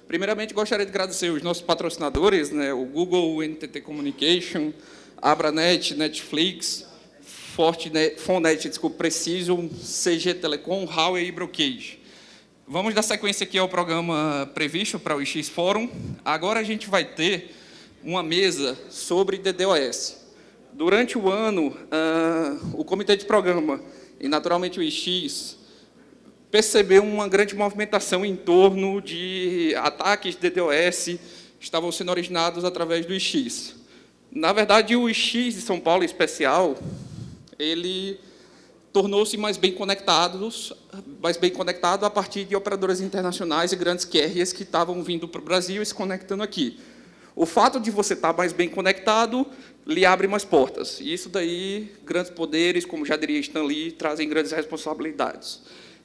Primeiramente, gostaria de agradecer os nossos patrocinadores, né, o Google, NTT Communication, Abranet, Netflix, Fonet, Precision, CG Telecom, Huawei e Brocade. Vamos dar sequência aqui ao programa previsto para o IX Fórum. Agora a gente vai ter uma mesa sobre DDoS. Durante o ano, o Comitê de Programa e, naturalmente, o IX percebeu uma grande movimentação em torno de ataques de DDoS que estavam sendo originados através do IX. Na verdade, o IX de São Paulo, em especial, ele tornou-se mais bem conectado a partir de operadoras internacionais e grandes carriers que estavam vindo para o Brasil e se conectando aqui. O fato de você estar mais bem conectado lhe abre mais portas. E isso daí, grandes poderes, como já diria Stan Lee, trazem grandes responsabilidades.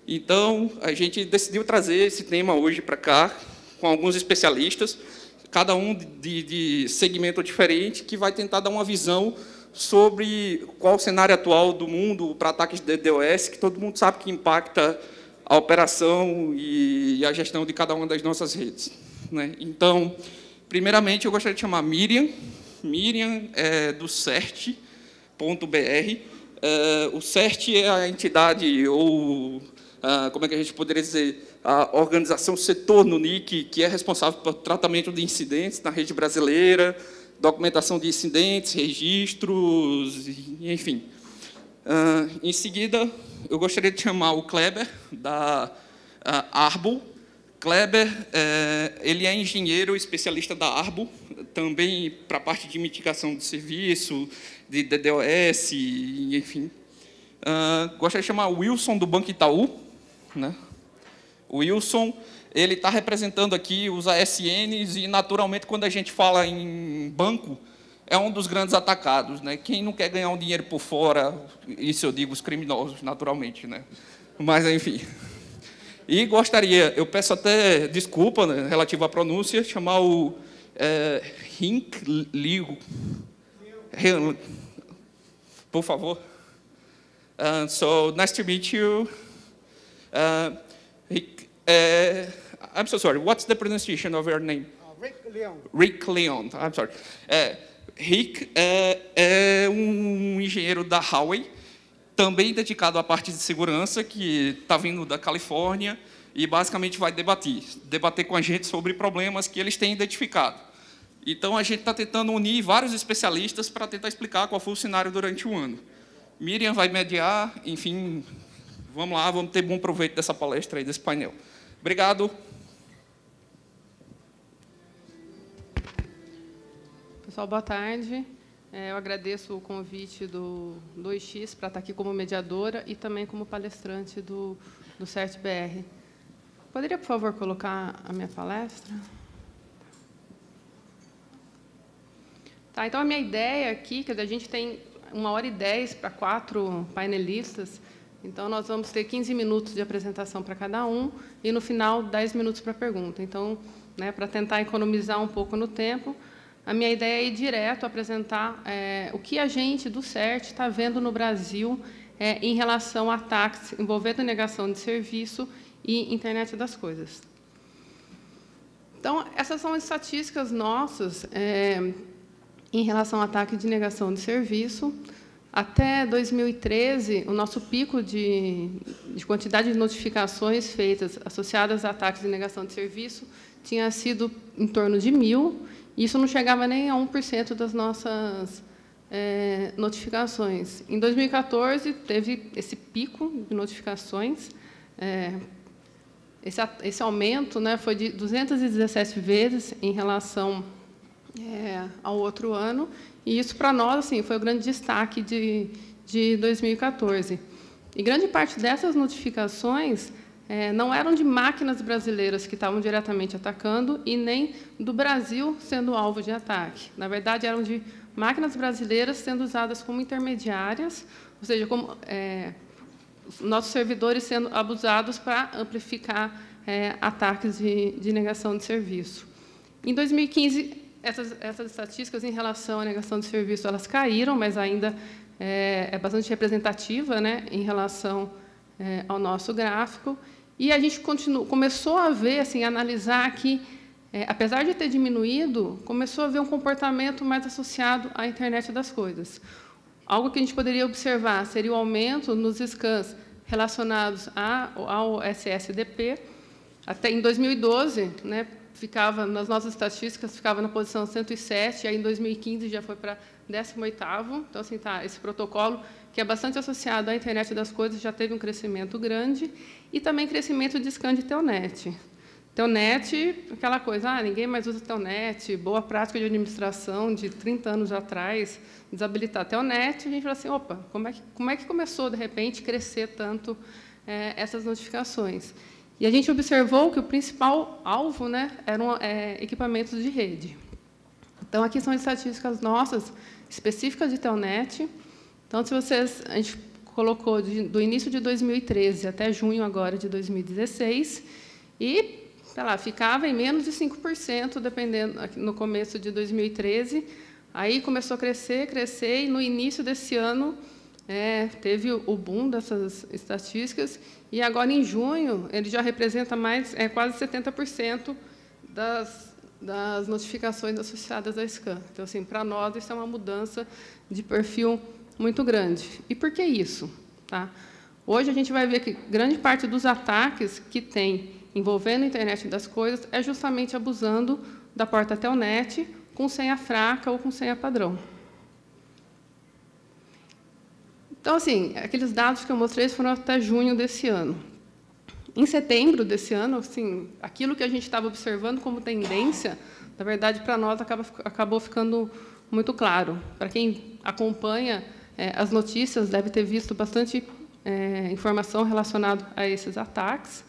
Então, a gente decidiu trazer esse tema hoje para cá, com alguns especialistas, cada um de segmento diferente, que vai tentar dar uma visão sobre qual o cenário atual do mundo para ataques de DDoS, que todo mundo sabe que impacta a operação e a gestão de cada uma das nossas redes, né? Então, primeiramente, eu gostaria de chamar Miriam. Miriam é do CERT.br. O CERT é a entidade, ou como é que a gente poderia dizer, a organização setor no NIC, que é responsável pelo tratamento de incidentes na rede brasileira, documentação de incidentes, registros, enfim. Em seguida, eu gostaria de chamar o Kleber, da Arbo. Kleber, ele é engenheiro especialista da Arbo, também para a parte de mitigação de serviço, de DDoS, enfim. Gostaria de chamar o Wilson, do Banco Itaú, né? O Wilson, ele está representando aqui os ASNs e, naturalmente, quando a gente fala em banco, é um dos grandes atacados, né? Quem não quer ganhar um dinheiro por fora, isso eu digo os criminosos, naturalmente, né? Mas, enfim. E gostaria, eu peço até desculpa, né, relativo à pronúncia, chamar o Hink Liu, por favor. So, nice to meet you. I'm so sorry. What's the pronunciation of your name? Rick Leon. Rick Leon. I'm sorry. Rick é um engenheiro da Huawei, também dedicado à parte de segurança, que está vindo da Califórnia e basicamente vai debater com a gente sobre problemas que eles têm identificado. Então, a gente está tentando unir vários especialistas para tentar explicar qual foi o cenário durante o ano. Miriam vai mediar, enfim, vamos lá, vamos ter bom proveito dessa palestra aí, desse painel. Obrigado. Pessoal, boa tarde. Eu agradeço o convite do IX para estar aqui como mediadora e também como palestrante do CERT-BR. Poderia, por favor, colocar a minha palestra? Tá, então, a minha ideia aqui, que a gente tem 1h10 para 4 painelistas, então, nós vamos ter 15 minutos de apresentação para cada um e, no final, 10 minutos para pergunta. Então, né, para tentar economizar um pouco no tempo, a minha ideia é ir direto apresentar o que a gente, do CERT, está vendo no Brasil em relação a ataques envolvendo negação de serviço e internet das coisas. Então, essas são as estatísticas nossas em relação a ataque de negação de serviço. Até 2013, o nosso pico de quantidade de notificações feitas associadas a ataques de negação de serviço tinha sido em torno de 1.000, e isso não chegava nem a 1% das nossas notificações. Em 2014, teve esse pico de notificações. Esse aumento, né, foi de 217 vezes em relação ao outro ano, e isso, para nós, assim, foi o grande destaque de 2014. E grande parte dessas notificações não eram de máquinas brasileiras que estavam diretamente atacando e nem do Brasil sendo alvo de ataque. Na verdade, eram de máquinas brasileiras sendo usadas como intermediárias, ou seja, como nossos servidores sendo abusados para amplificar ataques de negação de serviço. Em 2015, essas estatísticas em relação à negação de serviço, elas caíram, mas ainda é bastante representativa, né, em relação ao nosso gráfico. E a gente começou a ver, assim, analisar que, apesar de ter diminuído, começou a ver um comportamento mais associado à internet das coisas. Algo que a gente poderia observar seria o aumento nos scans relacionados ao SSDP. Até em 2012, né, ficava, nas nossas estatísticas, ficava na posição 107, e aí em 2015 já foi para 18º. Então, assim, esse protocolo, que é bastante associado à internet das coisas, já teve um crescimento grande, e também crescimento de scan de Telnet. Telnet, aquela coisa, ninguém mais usa Telnet, boa prática de administração de 30 anos atrás, desabilitar a Telnet, a gente fala assim, opa, como é que começou, de repente, crescer tanto essas notificações? E a gente observou que o principal alvo, né, eram equipamentos de rede. Então, aqui são estatísticas nossas, específicas de Telnet. Então, a gente colocou do início de 2013 até junho agora de 2016, e sei lá, ficava em menos de 5%, dependendo, no começo de 2013. Aí começou a crescer, e no início desse ano teve o boom dessas estatísticas, e agora, em junho, ele já representa quase 70% das notificações associadas à SCAN. Então, assim, para nós, isso é uma mudança de perfil muito grande. E por que isso? Tá? Hoje, a gente vai ver que grande parte dos ataques que tem envolvendo a internet das coisas é justamente abusando da porta Telnet com senha fraca ou com senha padrão. Então, assim, aqueles dados que eu mostrei foram até junho desse ano. Em setembro desse ano, assim, aquilo que a gente estava observando como tendência, na verdade, para nós, acabou ficando muito claro. Para quem acompanha as notícias, deve ter visto bastante informação relacionada a esses ataques.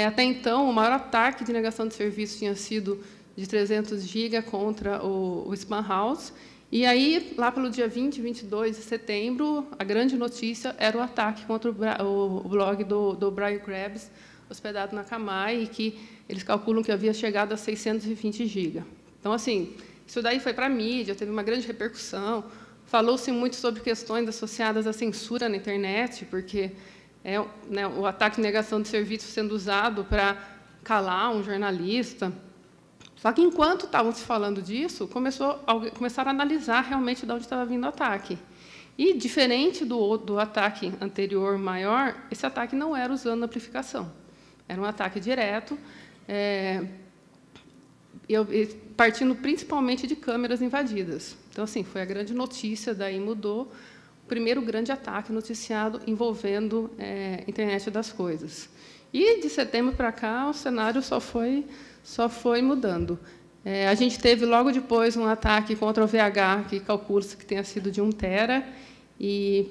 Até então, o maior ataque de negação de serviço tinha sido de 300 GB contra o Spam House. E aí, lá pelo dia 20, 22 de setembro, a grande notícia era o ataque contra o blog do Brian Krebs, hospedado na Akamai, e que eles calculam que havia chegado a 620 GB. Então, assim, isso daí foi para a mídia, teve uma grande repercussão. Falou-se muito sobre questões associadas à censura na internet, porque o ataque de negação de serviço sendo usado para calar um jornalista. Só que, enquanto estavam se falando disso, começaram a analisar realmente de onde estava vindo o ataque. E, diferente do ataque anterior maior, esse ataque não era usando amplificação. Era um ataque direto, partindo principalmente de câmeras invadidas. Então, assim, foi a grande notícia, daí mudou. O primeiro grande ataque noticiado envolvendo internet das coisas. E, de setembro para cá, o cenário só foi mudando. A gente teve, logo depois, um ataque contra o VH, que calcula-se que tenha sido de 1 tera, e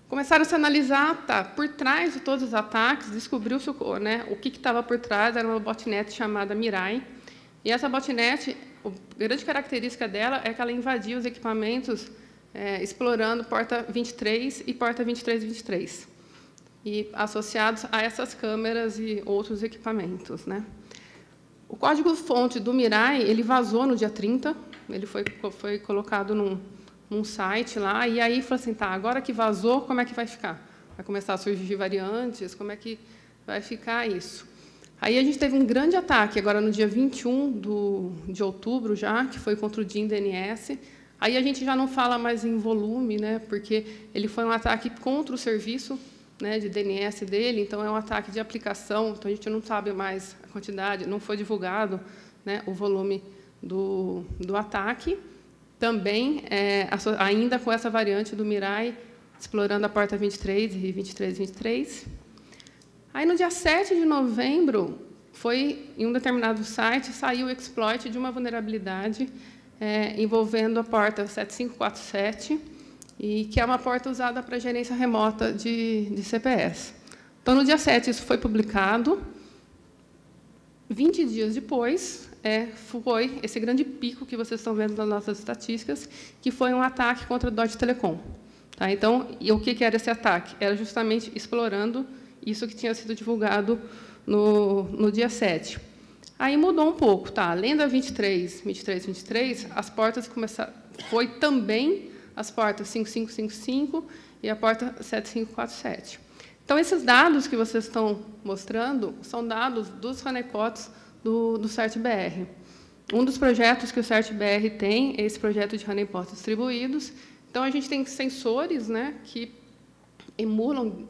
começaram a se analisar, por trás de todos os ataques, descobriu-se o que estava por trás, era uma botnet chamada Mirai. E essa botnet, a grande característica dela é que ela invadia os equipamentos explorando porta 23 e porta 2323. E associados a essas câmeras e outros equipamentos, né? O código-fonte do Mirai, ele vazou no dia 30, ele foi colocado num site lá, e aí falou assim, agora que vazou, como é que vai ficar? Vai começar a surgir variantes, como é que vai ficar isso? Aí a gente teve um grande ataque, agora no dia 21 de outubro, já, que foi contra o DIN DNS. Aí a gente já não fala mais em volume, né, porque ele foi um ataque contra o serviço, né, de DNS dele, então é um ataque de aplicação, então a gente não sabe mais a quantidade, não foi divulgado, né, o volume do ataque. Também, ainda com essa variante do Mirai, explorando a porta 23 e 2323. Aí, no dia 7 de novembro, em um determinado site, saiu o exploit de uma vulnerabilidade envolvendo a porta 7547, e que é uma porta usada para gerência remota de CPS. Então, no dia 7, isso foi publicado. 20 dias depois, foi esse grande pico que vocês estão vendo nas nossas estatísticas, que foi um ataque contra a Deutsche Telekom. Tá? Então, e o que era esse ataque? Era justamente explorando isso que tinha sido divulgado no dia 7. Aí mudou um pouco. Além da 23, as portas começaram... Foi também as portas 5555 e a porta 7547. Então, esses dados que vocês estão mostrando são dados dos honeypots do CERT-BR. Um dos projetos que o CERT-BR tem é esse projeto de honeypots distribuídos. Então, a gente tem sensores, né, que emulam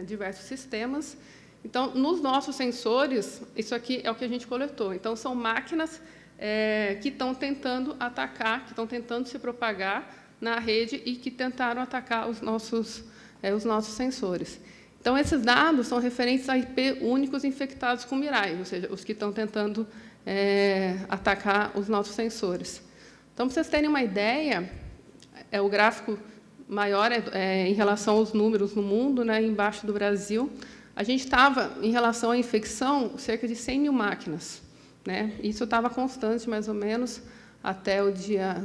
diversos sistemas. Então, nos nossos sensores, isso aqui é o que a gente coletou. Então, são máquinas que estão tentando atacar, que estão tentando se propagar na rede e que tentaram atacar os nossos sensores. Então, esses dados são referentes a IP únicos infectados com Mirai, ou seja, os que estão tentando atacar os nossos sensores. Então, para vocês terem uma ideia, o gráfico maior em relação aos números no mundo, né, embaixo do Brasil, a gente estava, em relação à infecção, cerca de 100 mil máquinas. Né? Isso estava constante, mais ou menos, até o dia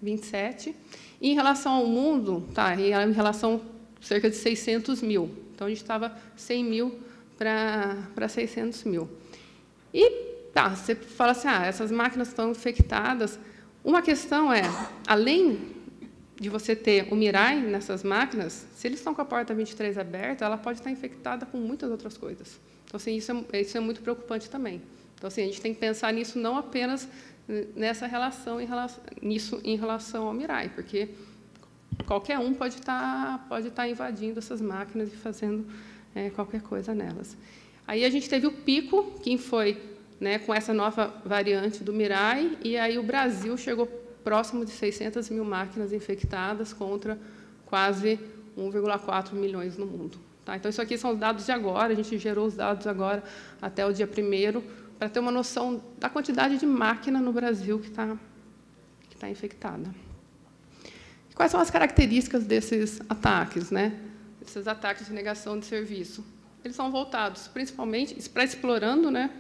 27. E, em relação ao mundo, em relação a cerca de 600 mil. Então, a gente estava 100 mil para 600 mil. E você fala assim, essas máquinas estão infectadas. Uma questão é, além de você ter o Mirai nessas máquinas, se eles estão com a porta 23 aberta, ela pode estar infectada com muitas outras coisas. Então, assim, isso é muito preocupante também. Então, assim, a gente tem que pensar nisso não apenas nessa relação, em relação ao Mirai, porque qualquer um pode estar invadindo essas máquinas e fazendo qualquer coisa nelas. Aí a gente teve o pico, que foi, né, com essa nova variante do Mirai, e aí o Brasil chegou próximo de 600 mil máquinas infectadas contra quase 1,4 milhões no mundo. Tá? Então, isso aqui são os dados de agora, a gente gerou os dados agora até o dia 1º, para ter uma noção da quantidade de máquina no Brasil que está infectada. Quais são as características desses ataques, né? Esses ataques de negação de serviço? Eles são voltados, principalmente, para explorando, né,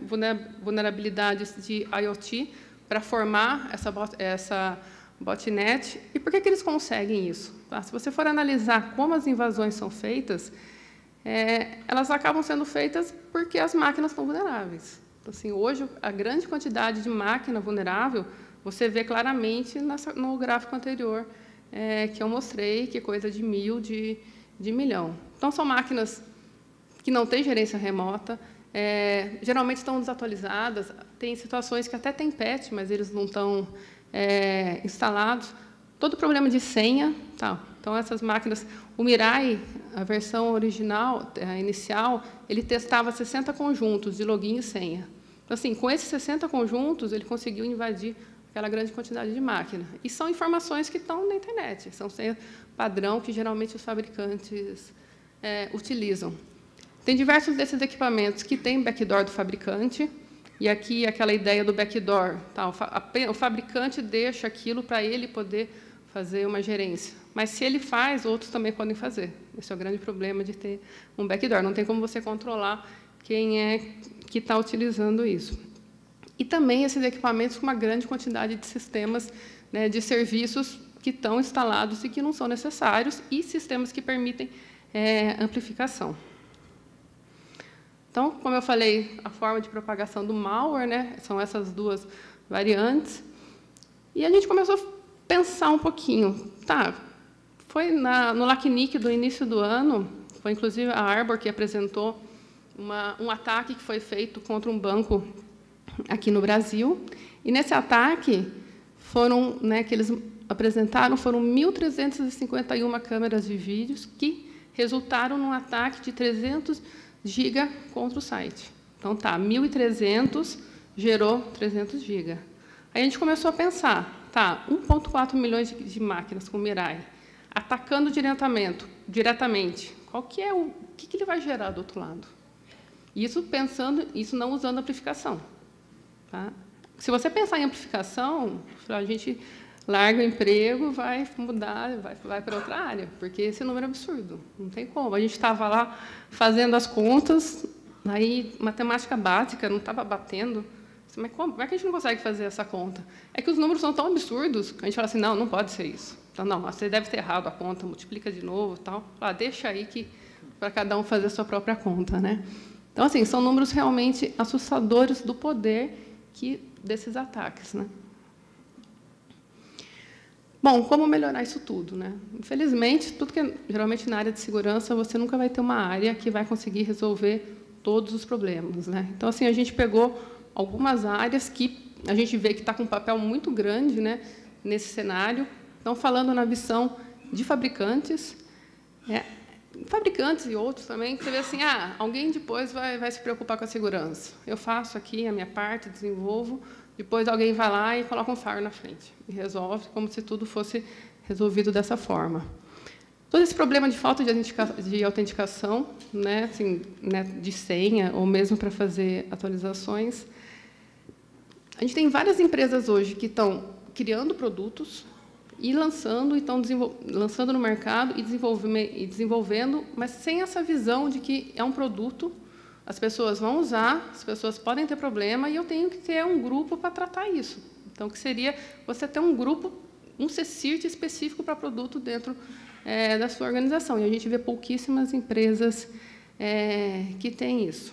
vulnerabilidades de IoT, para formar essa botnet. E por que eles conseguem isso? Tá? Se você for analisar como as invasões são feitas, elas acabam sendo feitas porque as máquinas estão vulneráveis. Então, assim, hoje, a grande quantidade de máquina vulnerável, você vê claramente no gráfico anterior, que eu mostrei, que é coisa de 1000, de milhão. Então, são máquinas que não têm gerência remota, geralmente estão desatualizadas, tem situações que até tem patch, mas eles não estão instalados. Todo problema de senha. Tá. Então, essas máquinas... O Mirai, a versão original, inicial, ele testava 60 conjuntos de login e senha. Então, assim, com esses 60 conjuntos, ele conseguiu invadir aquela grande quantidade de máquina. E são informações que estão na internet, são senha padrão que, geralmente, os fabricantes utilizam. Tem diversos desses equipamentos que têm backdoor do fabricante, e aqui aquela ideia do backdoor. Tá? O fabricante deixa aquilo para ele poder fazer uma gerência. Mas, se ele faz, outros também podem fazer. Esse é o grande problema de ter um backdoor. Não tem como você controlar quem é que está utilizando isso. E também esses equipamentos com uma grande quantidade de sistemas, né, de serviços que estão instalados e que não são necessários, e sistemas que permitem amplificação. Então, como eu falei, a forma de propagação do malware, né, são essas duas variantes. E a gente começou a pensar um pouquinho. Foi no LACNIC do início do ano, foi inclusive a Arbor que apresentou um ataque que foi feito contra um banco aqui no Brasil. E, nesse ataque, que eles apresentaram, foram 1.351 câmeras de vídeos que resultaram num ataque de 300 GB contra o site. Então, 1.300 gerou 300 GB. Aí a gente começou a pensar, 1,4 milhões de máquinas com Mirai, atacando diretamente, o que ele vai gerar do outro lado? Isso não usando amplificação. Tá? Se você pensar em amplificação, a gente larga o emprego, vai mudar, vai para outra área, porque esse número é absurdo, não tem como. A gente estava lá fazendo as contas, aí matemática básica não estava batendo. Mas como é que a gente não consegue fazer essa conta? É que os números são tão absurdos que a gente fala assim, não pode ser isso. Então, não, você deve ter errado a conta, multiplica de novo, tal. Deixa aí para cada um fazer a sua própria conta, né? Então, assim, são números realmente assustadores do poder desses ataques, né? Bom, como melhorar isso tudo, né? Infelizmente, tudo que geralmente na área de segurança, você nunca vai ter uma área que vai conseguir resolver todos os problemas, né? Então, assim, a gente pegou algumas áreas que a gente vê que está com um papel muito grande, né, nesse cenário. Então, falando na visão de fabricantes, fabricantes e outros também, você vê assim, alguém depois vai se preocupar com a segurança. Eu faço aqui a minha parte, desenvolvo, depois alguém vai lá e coloca um firewall na frente e resolve, como se tudo fosse resolvido dessa forma. Todo esse problema de falta de autenticação, né, assim, né, de senha, ou mesmo para fazer atualizações. A gente tem várias empresas hoje que estão criando produtos e lançando, lançando no mercado e desenvolvendo, mas sem essa visão de que é um produto, as pessoas vão usar, as pessoas podem ter problema e eu tenho que ter um grupo para tratar isso. Então, que seria você ter um grupo, um CSIRT específico para produto dentro da sua organização. E a gente vê pouquíssimas empresas que têm isso.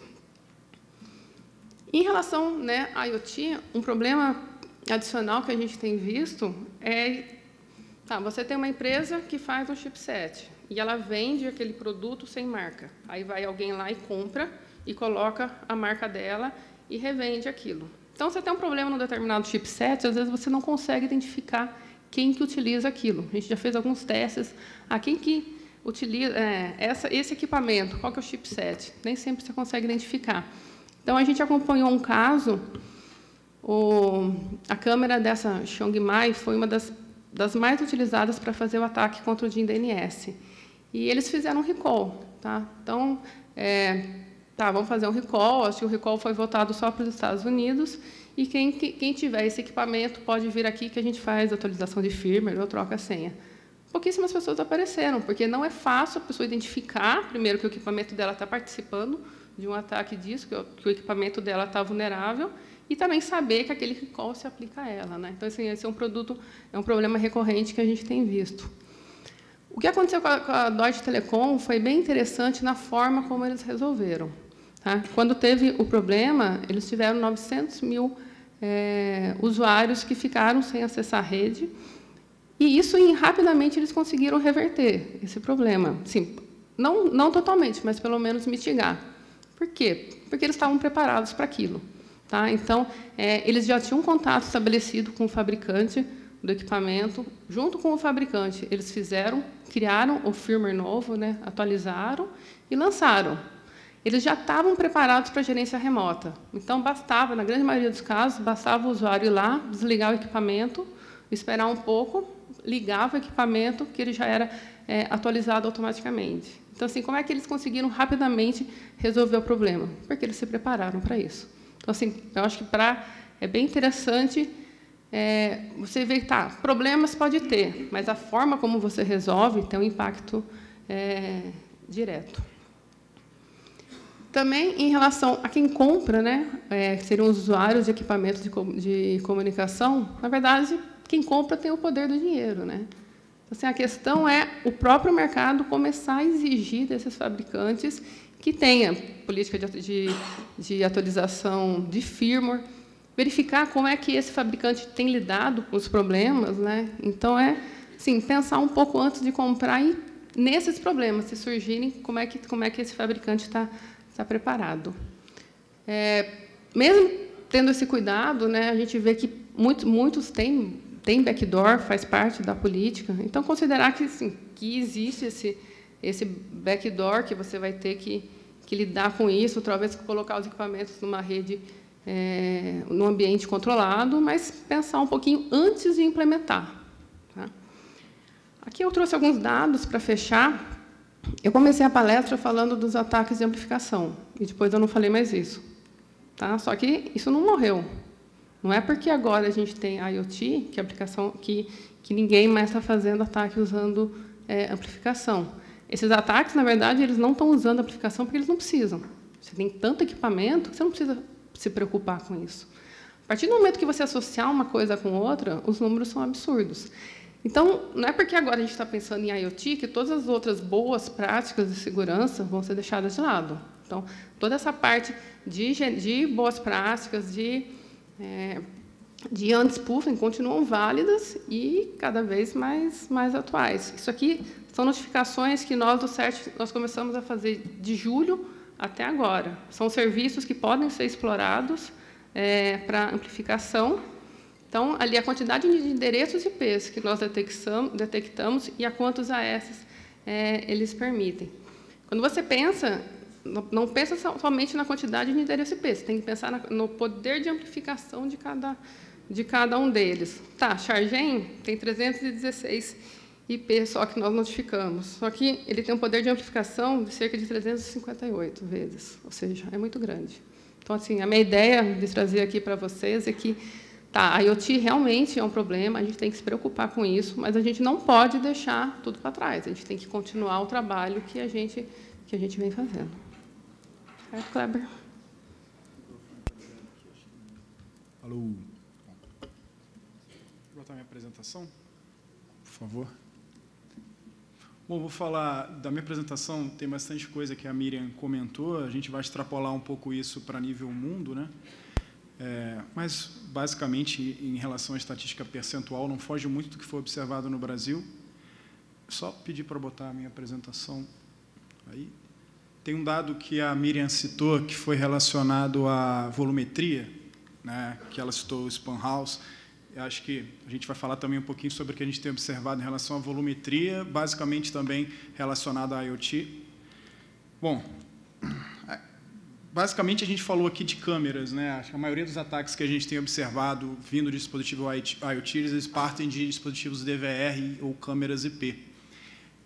Em relação, né, à IoT, um problema adicional que a gente tem visto é... você tem uma empresa que faz um chipset e ela vende aquele produto sem marca. Aí vai alguém lá e compra e coloca a marca dela e revende aquilo. Então, você tem um problema num determinado chipset, às vezes você não consegue identificar quem que utiliza aquilo. A gente já fez alguns testes. Quem que utiliza esse equipamento? Qual que é o chipset? Nem sempre você consegue identificar. Então, a gente acompanhou um caso. A câmera dessa Xiongmai foi uma das mais utilizadas para fazer o ataque contra o DIN DNS. E eles fizeram um recall. Então, vamos fazer um recall. Acho que o recall foi votado só para os Estados Unidos. E quem tiver esse equipamento pode vir aqui que a gente faz atualização de firmware ou troca a senha. Pouquíssimas pessoas apareceram, porque não é fácil a pessoa identificar, primeiro, que o equipamento dela está participando de um ataque disso, que o equipamento dela está vulnerável, e também saber que aquele recall se aplica a ela, né? Então, assim, esse é um problema recorrente que a gente tem visto. O que aconteceu com a Deutsche Telekom foi bem interessante na forma como eles resolveram. Quando teve o problema, eles tiveram 900 mil usuários que ficaram sem acessar a rede, e isso, rapidamente, eles conseguiram reverter esse problema. Sim, não totalmente, mas pelo menos mitigar. Por quê? Porque eles estavam preparados para aquilo. Então, eles já tinham um contato estabelecido com o fabricante do equipamento. Junto com o fabricante, eles criaram o firmware novo, né, atualizaram e lançaram. Eles já estavam preparados para a gerência remota. Então, bastava, na grande maioria dos casos, bastava o usuário ir lá, desligar o equipamento, esperar um pouco, ligava o equipamento, que ele já era atualizado automaticamente. Então, assim, como é que eles conseguiram rapidamente resolver o problema? Porque eles se prepararam para isso. Então, assim, eu acho que é bem interessante você ver que, problemas pode ter, mas a forma como você resolve tem um impacto direto. Também, em relação a quem compra, né, que seriam os usuários de equipamentos de comunicação, na verdade, quem compra tem o poder do dinheiro, né? Assim, a questão é o próprio mercado começar a exigir desses fabricantes que tenha política de atualização de firmware, verificar como é que esse fabricante tem lidado com os problemas, né? Então, assim, pensar um pouco antes de comprar e, nesses problemas, se surgirem, como é que esse fabricante está preparado. Mesmo tendo esse cuidado, né, a gente vê que muitos têm backdoor, faz parte da política. Então, considerar que, assim, que existe esse backdoor, que você vai ter que lidar com isso, talvez colocar os equipamentos numa rede, num ambiente controlado, mas pensar um pouquinho antes de implementar. Aqui eu trouxe alguns dados para fechar. Eu comecei a palestra falando dos ataques de amplificação, e depois eu não falei mais isso. Só que isso não morreu. Não é porque agora a gente tem a IoT, que é aplicação que ninguém mais está fazendo ataque usando amplificação. Esses ataques, na verdade, eles não estão usando amplificação porque eles não precisam. Você tem tanto equipamento que você não precisa se preocupar com isso. A partir do momento que você associar uma coisa com outra, os números são absurdos. Então, não é porque agora a gente está pensando em IoT que todas as outras boas práticas de segurança vão ser deixadas de lado. Então, toda essa parte de boas práticas, de de anti-spoofing continuam válidas e cada vez mais atuais. Isso aqui são notificações que nós, do CERT, nós começamos a fazer de julho até agora. São serviços que podem ser explorados para amplificação. Então, ali a quantidade de endereços IPs que nós detectamos e a quantos AS eles permitem. Quando você pensa, não pensa somente na quantidade de endereços IP, você tem que pensar no poder de amplificação de cada um deles. Tá, Chargen tem 316 IP só que nós notificamos, só que ele tem um poder de amplificação de cerca de 358 vezes, ou seja, é muito grande. Então, assim, a minha ideia de trazer aqui para vocês é que a IoT realmente é um problema, a gente tem que se preocupar com isso, mas a gente não pode deixar tudo para trás, a gente tem que continuar o trabalho que a gente vem fazendo. Certo, Kleber? Alô. Vou botar minha apresentação, por favor. Bom, vou falar da minha apresentação, tem bastante coisa que a Miriam comentou, a gente vai extrapolar um pouco isso para nível mundo, né? Mas, basicamente, em relação à estatística percentual, não foge muito do que foi observado no Brasil. Só pedir para botar a minha apresentação aí. Tem um dado que a Miriam citou, que foi relacionado à volumetria, né, que ela citou o Spanhaus. Eu acho que a gente vai falar também um pouquinho sobre o que a gente tem observado em relação à volumetria, basicamente também relacionado à IoT. Bom, basicamente a gente falou aqui de câmeras, né? Acho que a maioria dos ataques que a gente tem observado vindo de dispositivo IoT, eles partem de dispositivos DVR ou câmeras IP.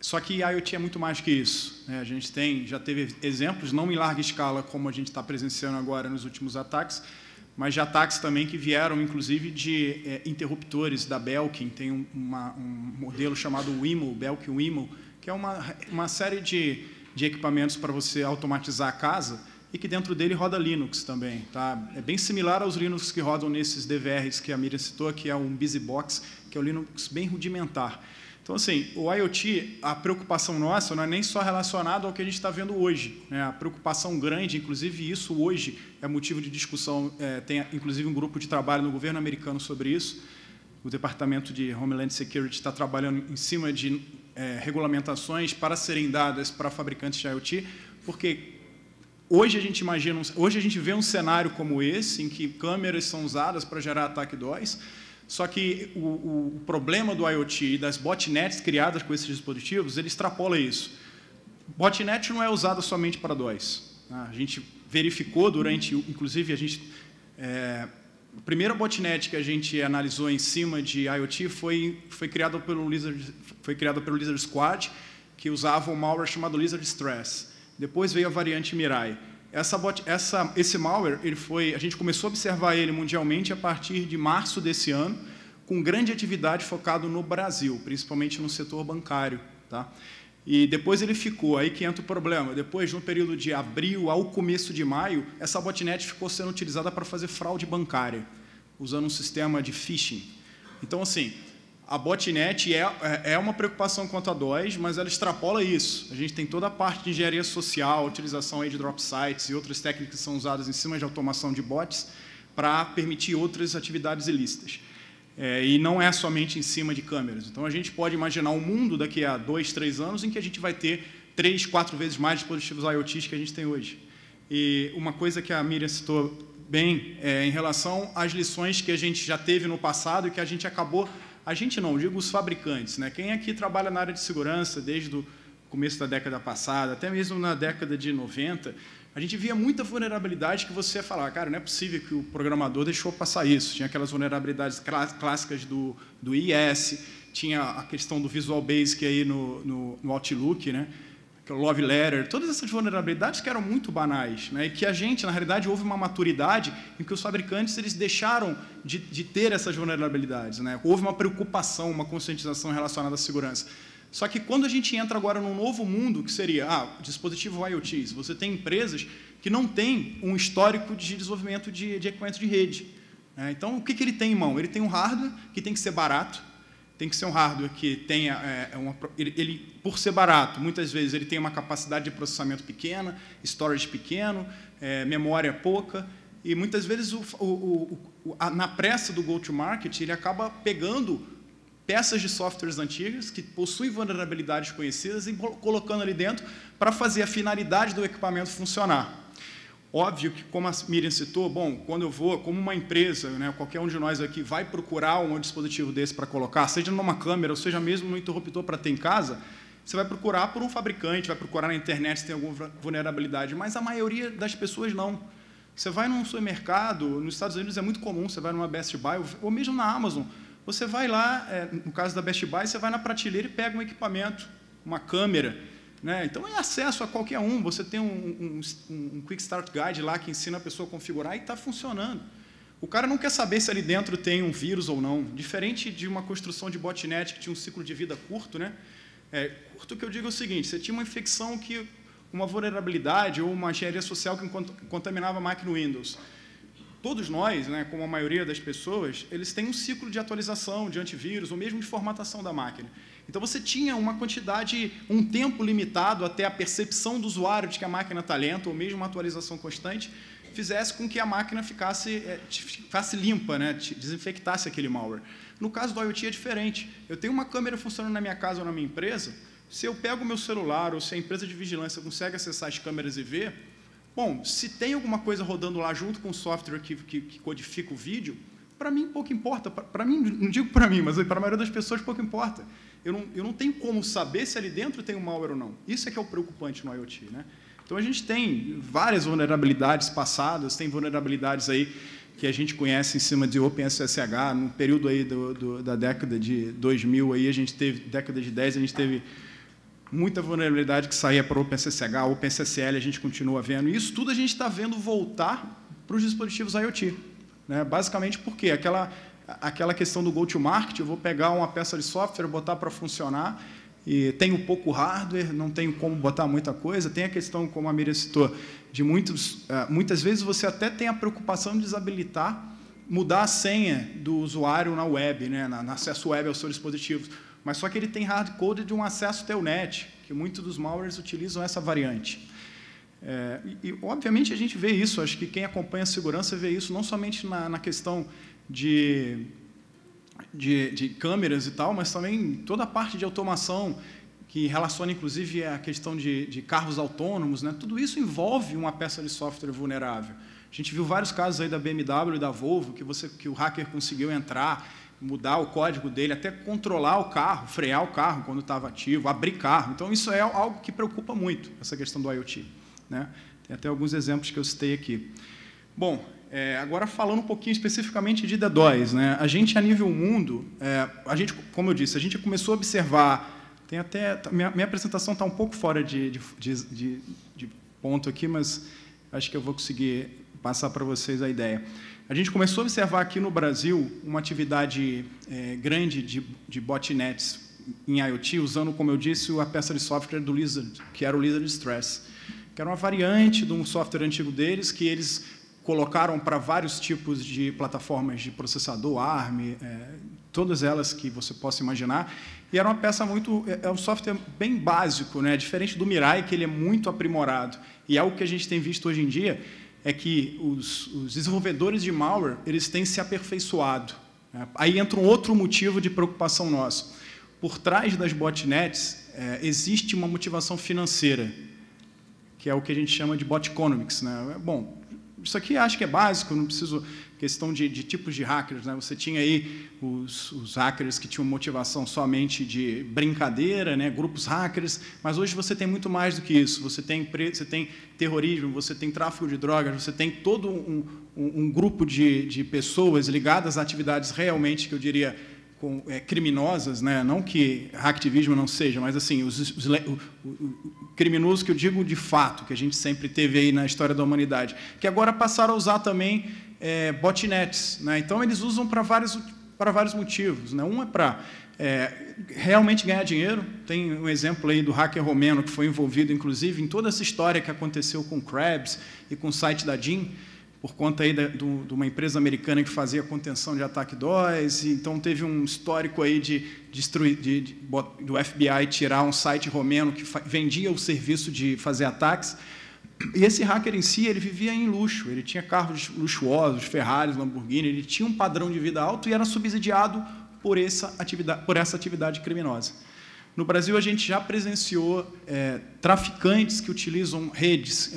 Só que a IoT é muito mais que isso, né? A gente já teve exemplos, não em larga escala como a gente está presenciando agora nos últimos ataques, mas de ataques também que vieram, inclusive, de interruptores da Belkin. Tem um modelo chamado Wemo, Belkin Wemo, que é uma série de equipamentos para você automatizar a casa e que dentro dele roda Linux também. Tá? É bem similar aos Linux que rodam nesses DVRs que a Miriam citou, que é um BusyBox, que é um Linux bem rudimentar. Então, assim, o IoT, a preocupação nossa não é nem só relacionada ao que a gente está vendo hoje, né? A preocupação grande, inclusive isso hoje é motivo de discussão, tem inclusive um grupo de trabalho no governo americano sobre isso. O Departamento de Homeland Security está trabalhando em cima de regulamentações para serem dadas para fabricantes de IoT, porque hoje a gente vê um cenário como esse, em que câmeras são usadas para gerar ataque DOS. Só que o problema do IoT e das botnets criadas com esses dispositivos, ele extrapola isso. Botnet não é usada somente para DOS. A gente verificou inclusive, a primeira botnet que a gente analisou em cima de IoT foi criada pelo Lizard Squad, que usava um malware chamado Lizard Stress. Depois veio a variante Mirai. Esse malware, a gente começou a observar ele mundialmente a partir de março desse ano, com grande atividade focado no Brasil, principalmente no setor bancário. Tá? E depois ele ficou, aí que entra o problema. Depois, no período de abril ao começo de maio, essa botnet ficou sendo utilizada para fazer fraude bancária, usando um sistema de phishing. Então, assim, a botnet é uma preocupação quanto a DOS, mas ela extrapola isso. A gente tem toda a parte de engenharia social, utilização aí de drop sites e outras técnicas que são usadas em cima de automação de bots para permitir outras atividades ilícitas. E não é somente em cima de câmeras. Então, a gente pode imaginar um mundo daqui a 2, 3 anos em que a gente vai ter 3, 4 vezes mais dispositivos IoT que a gente tem hoje. E uma coisa que a Miriam citou bem em relação às lições que a gente já teve no passado e que a gente acabou... A gente não, digo os fabricantes, né? Quem aqui trabalha na área de segurança desde o começo da década passada, até mesmo na década de 90, a gente via muita vulnerabilidade que você ia falar, cara, não é possível que o programador deixou passar isso. Tinha aquelas vulnerabilidades clássicas do IIS, tinha a questão do Visual Basic aí no Outlook, né? Que é o Love Letter, todas essas vulnerabilidades que eram muito banais, né? E que a gente, na realidade, houve uma maturidade em que os fabricantes eles deixaram de ter essas vulnerabilidades, né? Houve uma preocupação, uma conscientização relacionada à segurança. Só que quando a gente entra agora num novo mundo, que seria dispositivo IoT, você tem empresas que não têm um histórico de desenvolvimento de equipamento de rede, né? Então, o que ele tem em mão? Ele tem um hardware que tem que ser barato, tem que ser um hardware que tenha... por ser barato, muitas vezes ele tem uma capacidade de processamento pequena, storage pequeno, memória pouca, e muitas vezes na pressa do go-to-market ele acaba pegando peças de softwares antigas que possuem vulnerabilidades conhecidas e colocando ali dentro para fazer a finalidade do equipamento funcionar. Óbvio que, como a Miriam citou, bom, quando eu vou, como uma empresa, né, qualquer um de nós aqui vai procurar um dispositivo desse para colocar, seja numa câmera ou seja mesmo no interruptor para ter em casa, você vai procurar por um fabricante, vai procurar na internet se tem alguma vulnerabilidade, mas a maioria das pessoas não. Você vai num supermercado, nos Estados Unidos é muito comum, você vai numa Best Buy, ou mesmo na Amazon, você vai lá, no caso da Best Buy, você vai na prateleira e pega um equipamento, uma câmera, né? Então é acesso a qualquer um, você tem um Quick Start Guide lá que ensina a pessoa a configurar e está funcionando. O cara não quer saber se ali dentro tem um vírus ou não, diferente de uma construção de botnet que tinha um ciclo de vida curto, né? Curto que eu digo é o seguinte, você tinha uma infecção que, uma vulnerabilidade ou uma engenharia social que contaminava a máquina Windows. Todos nós, né, como a maioria das pessoas, eles têm um ciclo de atualização, de antivírus, ou mesmo de formatação da máquina. Então, você tinha uma quantidade, um tempo limitado até a percepção do usuário de que a máquina está lenta, ou mesmo uma atualização constante, fizesse com que a máquina ficasse limpa, né, desinfectasse aquele malware. No caso do IoT é diferente. Eu tenho uma câmera funcionando na minha casa ou na minha empresa, se eu pego o meu celular ou se a empresa de vigilância consegue acessar as câmeras e ver, bom, se tem alguma coisa rodando lá junto com o software que codifica o vídeo, para mim pouco importa. Para mim, não digo para mim, mas para a maioria das pessoas pouco importa. Eu não tenho como saber se ali dentro tem um malware ou não. Isso é que é o preocupante no IoT, né? Então, a gente tem várias vulnerabilidades passadas, tem vulnerabilidades aí que a gente conhece em cima de OpenSSH, no período aí da década de 2000, aí década de 10, a gente teve muita vulnerabilidade que saía para o OpenSSH, OpenSSL, a gente continua vendo. E isso tudo a gente está vendo voltar para os dispositivos IoT, né? Basicamente porque aquela questão do go-to-market, eu vou pegar uma peça de software, botar para funcionar, e tenho pouco hardware, não tenho como botar muita coisa. Tem a questão, como a Miriam citou, de muitas vezes você até tem a preocupação de desabilitar, mudar a senha do usuário na web, né, no acesso web aos seus dispositivos. Mas só que ele tem hard-code de um acesso telnet, que muitos dos malwares utilizam essa variante. Obviamente, a gente vê isso, acho que quem acompanha a segurança vê isso, não somente na questão de câmeras e tal, mas também toda a parte de automação, que relaciona, inclusive, a questão de carros autônomos, né? Tudo isso envolve uma peça de software vulnerável. A gente viu vários casos aí da BMW e da Volvo, que o hacker conseguiu entrar, mudar o código dele, até controlar o carro, frear o carro quando estava ativo, abrir carro. Então, isso é algo que preocupa muito, essa questão do IoT, né? Tem até alguns exemplos que eu citei aqui. Bom, agora falando um pouquinho especificamente de DDoS, né? A gente, a nível mundo, como eu disse, a gente começou a observar, tem até, minha apresentação está um pouco fora de ponto aqui, mas acho que eu vou conseguir passar para vocês a ideia. A gente começou a observar aqui no Brasil uma atividade grande de botnets em IoT, usando, como eu disse, a peça de software do Lizard, que era o Lizard Stress, que era uma variante de um software antigo deles, que eles colocaram para vários tipos de plataformas de processador, ARM, todas elas que você possa imaginar, e era uma peça é um software bem básico, né? Diferente do Mirai, que ele é muito aprimorado. E algo que a gente tem visto hoje em dia é que os desenvolvedores de malware eles têm se aperfeiçoado, né? Aí entra um outro motivo de preocupação nosso. Por trás das botnets existe uma motivação financeira, que é o que a gente chama de bot economics, né? Bom, isso aqui acho que é básico, não preciso... Questão de tipos de hackers, né? Você tinha aí os hackers que tinham motivação somente de brincadeira, né? Grupos hackers, mas hoje você tem muito mais do que isso. Você tem terrorismo, você tem tráfico de drogas, você tem todo um grupo de pessoas ligadas a atividades realmente, que eu diria, criminosas, né? Não que hacktivismo não seja, mas assim, o criminoso que eu digo de fato, que a gente sempre teve aí na história da humanidade, que agora passaram a usar também botnets, né? Então, eles usam para vários motivos, né? Um é para realmente ganhar dinheiro. Tem um exemplo aí do hacker romeno que foi envolvido, inclusive, em toda essa história que aconteceu com o Krebs e com o site da DIN, por conta aí de uma empresa americana que fazia contenção de ataque DOS. Então, teve um histórico aí do FBI tirar um site romeno que vendia o serviço de fazer ataques. E esse hacker em si, ele vivia em luxo, ele tinha carros luxuosos, Ferraris, Lamborghini, ele tinha um padrão de vida alto e era subsidiado por essa atividade criminosa. No Brasil, a gente já presenciou traficantes que utilizam redes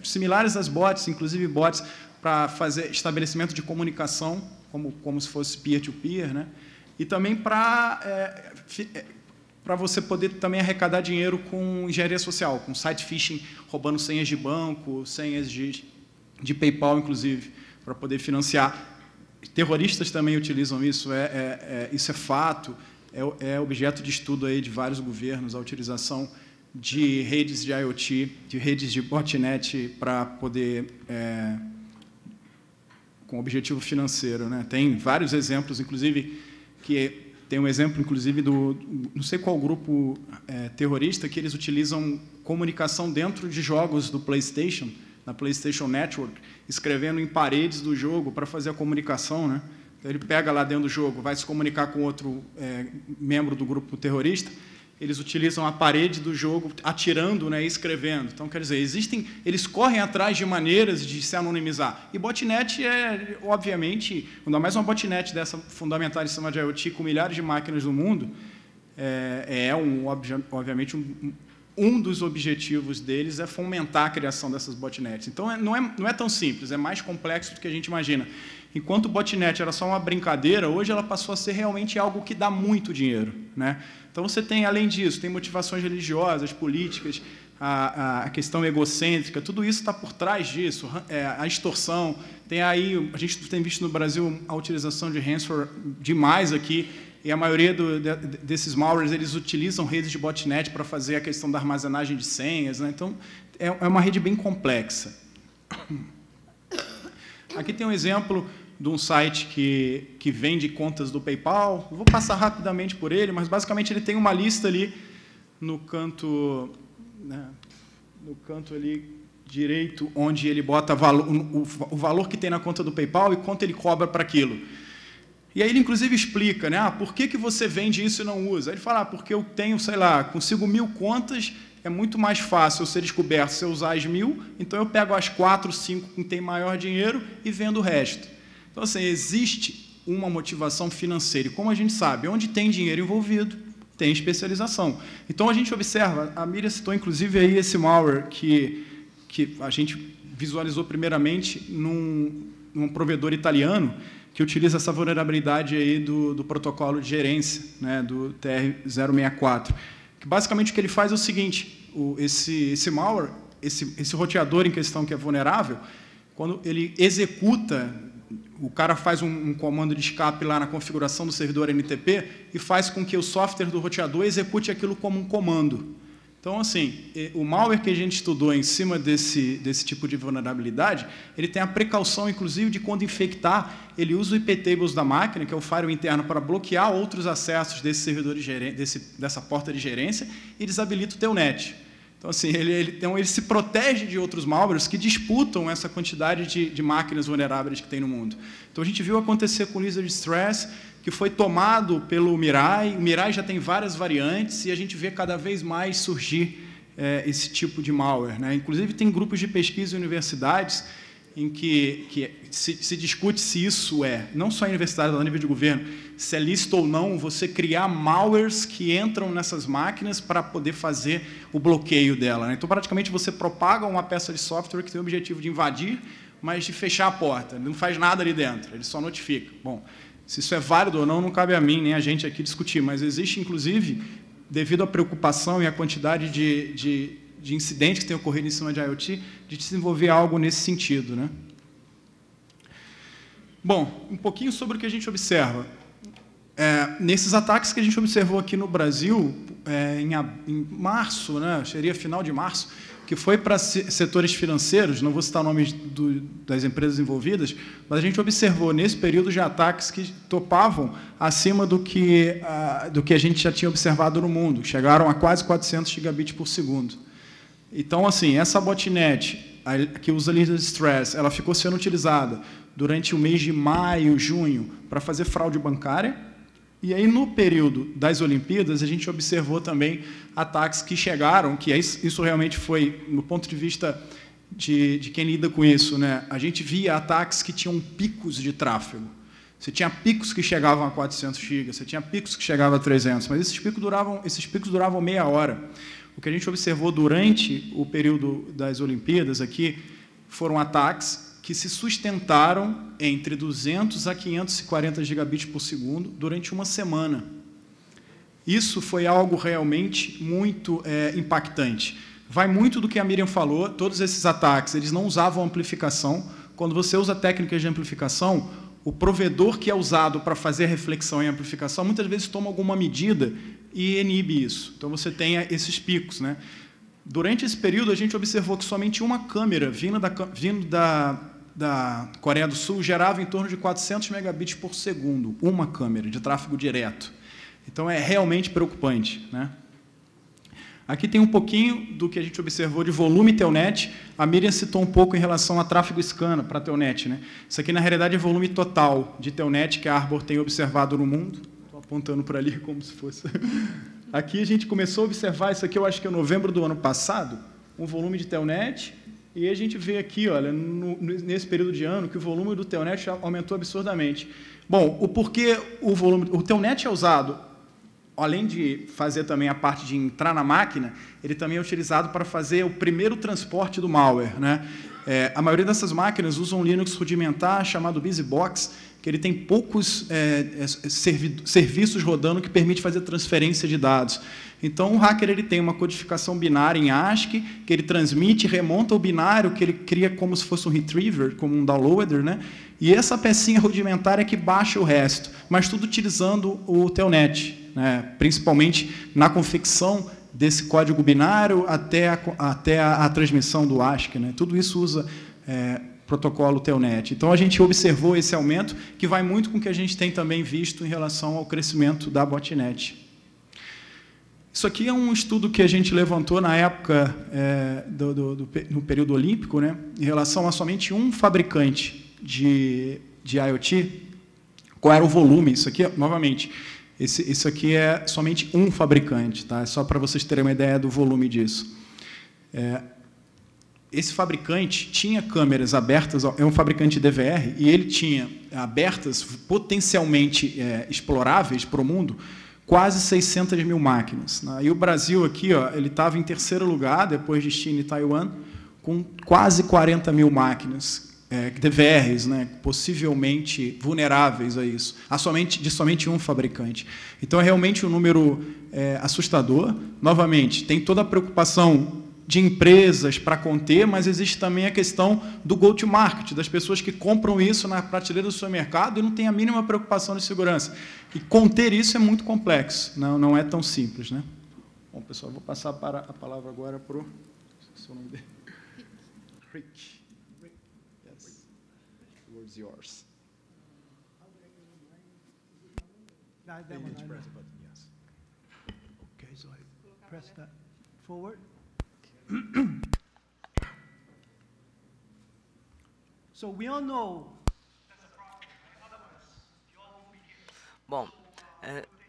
similares às bots, inclusive bots, para fazer estabelecimento de comunicação, como se fosse peer-to-peer, né? E também para você poder também arrecadar dinheiro com engenharia social, com site phishing, roubando senhas de banco, senhas de PayPal, inclusive, para poder financiar. Terroristas também utilizam isso, isso é fato, é objeto de estudo aí de vários governos, a utilização de redes de IoT, de redes de botnet para poder, com objetivo financeiro, né? Tem vários exemplos, inclusive, que tem um exemplo, inclusive, não sei qual grupo terrorista, que eles utilizam comunicação dentro de jogos do PlayStation, na PlayStation Network, escrevendo em paredes do jogo para fazer a comunicação, né? Então, ele pega lá dentro do jogo, vai se comunicar com outro membro do grupo terrorista, eles utilizam a parede do jogo atirando, né, e escrevendo. Então, quer dizer, eles correm atrás de maneiras de se anonimizar. E botnet obviamente, ainda mais uma botnet dessa fundamentada em cima de IoT com milhares de máquinas do mundo, obviamente, um dos objetivos deles é fomentar a criação dessas botnets. Então, não é tão simples, é mais complexo do que a gente imagina. Enquanto o botnet era só uma brincadeira, hoje ela passou a ser realmente algo que dá muito dinheiro, né? Então, você tem, além disso, tem motivações religiosas, políticas, a questão egocêntrica, tudo isso está por trás disso, a extorsão. Tem aí, a gente tem visto no Brasil a utilização de ransomware demais aqui, e a maioria desses malwares, eles utilizam redes de botnet para fazer a questão da armazenagem de senhas, né? Então, é uma rede bem complexa. Aqui tem um exemplo de um site que vende contas do PayPal. Eu vou passar rapidamente por ele, mas, basicamente, ele tem uma lista ali no canto, né, no canto ali direito, onde ele bota o valor que tem na conta do PayPal e quanto ele cobra para aquilo. E aí ele, inclusive, explica, né, por que você vende isso e não usa? Ele fala, porque eu tenho, sei lá, consigo 1000 contas, é muito mais fácil eu ser descoberto se eu usar as 1000, então eu pego as 4, 5 que tem maior dinheiro e vendo o resto. Então, assim, existe uma motivação financeira. E, como a gente sabe, onde tem dinheiro envolvido, tem especialização. Então, a gente observa, a Miriam citou, inclusive, aí esse malware que a gente visualizou primeiramente num provedor italiano que utiliza essa vulnerabilidade aí do protocolo de gerência, né, do TR-064. Que, basicamente, o que ele faz é o seguinte, esse malware, esse roteador em questão que é vulnerável, quando ele executa, o cara faz um comando de escape lá na configuração do servidor NTP e faz com que o software do roteador execute aquilo como um comando. Então, assim, o malware que a gente estudou em cima desse tipo de vulnerabilidade, ele tem a precaução, inclusive, de quando infectar, ele usa o IP tables da máquina, que é o firewall interno, para bloquear outros acessos desse servidor dessa porta de gerência e desabilita o telnet. Então, assim, ele se protege de outros malwares que disputam essa quantidade de máquinas vulneráveis que tem no mundo. Então, a gente viu acontecer com o Lizard Stress, que foi tomado pelo Mirai. O Mirai já tem várias variantes e a gente vê cada vez mais surgir esse tipo de malware, né? Inclusive, tem grupos de pesquisa em universidades em que se discute se isso não só em universidade, mas a nível de governo, se é lícito ou não você criar malwares que entram nessas máquinas para poder fazer o bloqueio dela, né? Então, praticamente, você propaga uma peça de software que tem o objetivo de invadir, mas de fechar a porta. Ele não faz nada ali dentro, ele só notifica. Bom, se isso é válido ou não cabe a mim, nem a gente aqui discutir, mas existe, inclusive, devido à preocupação e à quantidade de incidentes que têm ocorrido em cima de IoT, de desenvolver algo nesse sentido, né? Bom, um pouquinho sobre o que a gente observa. Nesses ataques que a gente observou aqui no Brasil, em março, né, seria final de março, que foi para setores financeiros, não vou citar nomes das empresas envolvidas, mas a gente observou nesse período de ataques que topavam acima do que a gente já tinha observado no mundo, chegaram a quase 400 gigabits por segundo. Então, assim, essa botnet que usa Lizard Stress, ela ficou sendo utilizada durante o mês de maio, junho, para fazer fraude bancária. E aí, no período das Olimpíadas, a gente observou também ataques que chegaram, isso realmente foi, no ponto de vista de quem lida com isso, né? A gente via ataques que tinham picos de tráfego. Você tinha picos que chegavam a 400 GB, você tinha picos que chegavam a 300, mas esses picos duravam meia hora. O que a gente observou durante o período das Olimpíadas aqui foram ataques que se sustentaram entre 200 a 540 gigabits por segundo durante uma semana. Isso foi algo realmente muito impactante. Vai muito do que a Miriam falou, todos esses ataques, eles não usavam amplificação. Quando você usa técnicas de amplificação, o provedor que é usado para fazer a reflexão em amplificação, muitas vezes toma alguma medida e inibe isso. Então, você tem esses picos, né? Durante esse período, a gente observou que somente uma câmera vindo da Coreia do Sul gerava em torno de 400 megabits por segundo, uma câmera de tráfego direto. Então, é realmente preocupante, né? Aqui tem um pouquinho do que a gente observou de volume Telnet. A Miriam citou um pouco em relação a tráfego SCAN para Telnet, né? Isso aqui, na realidade, é volume total de Telnet que a Arbor tem observado no mundo. Estou apontando para ali como se fosse... Aqui a gente começou a observar, isso aqui eu acho que é novembro do ano passado, um volume de Telnet, e a gente vê aqui, olha, nesse período de ano, que o volume do Telnet aumentou absurdamente. Bom, o porquê o Telnet é usado, além de fazer também a parte de entrar na máquina, ele também é utilizado para fazer o primeiro transporte do malware, né? A maioria dessas máquinas usam um Linux rudimentar chamado BusyBox, que ele tem poucos serviços rodando que permite fazer transferência de dados. Então, o hacker ele tem uma codificação binária em ASCII, que ele transmite, remonta o binário, que ele cria como se fosse um retriever, como um downloader, né? E essa pecinha rudimentar é que baixa o resto, mas tudo utilizando o Telnet, né? Principalmente na confecção desse código binário até a transmissão do ASCII, né? Tudo isso usa protocolo Telnet. Então, a gente observou esse aumento, que vai muito com o que a gente tem também visto em relação ao crescimento da botnet. Isso aqui é um estudo que a gente levantou na época, no período olímpico, né, em relação a somente um fabricante de IoT. Qual era o volume? Isso aqui, novamente, isso aqui é somente um fabricante, tá? É só para vocês terem uma ideia do volume disso. Esse fabricante tinha câmeras abertas, é um fabricante de DVR, e ele tinha abertas, potencialmente exploráveis para o mundo, quase 600 mil máquinas. E o Brasil aqui, ó, ele estava em terceiro lugar, depois de China e Taiwan, com quase 40 mil máquinas, DVRs, né, possivelmente vulneráveis a isso, de somente um fabricante. Então, é realmente um número assustador. Novamente, tem toda a preocupação de empresas para conter, mas existe também a questão do go-to-market, das pessoas que compram isso na prateleira do seu mercado e não têm a mínima preocupação de segurança. E conter isso é muito complexo, não é tão simples, né? Bom, pessoal, vou passar a palavra agora para o... Esqueci o nome dele. Rick. Yes. The word's yours. You need to press the button, yes. Okay, so I press that forward. So we all know. Bom,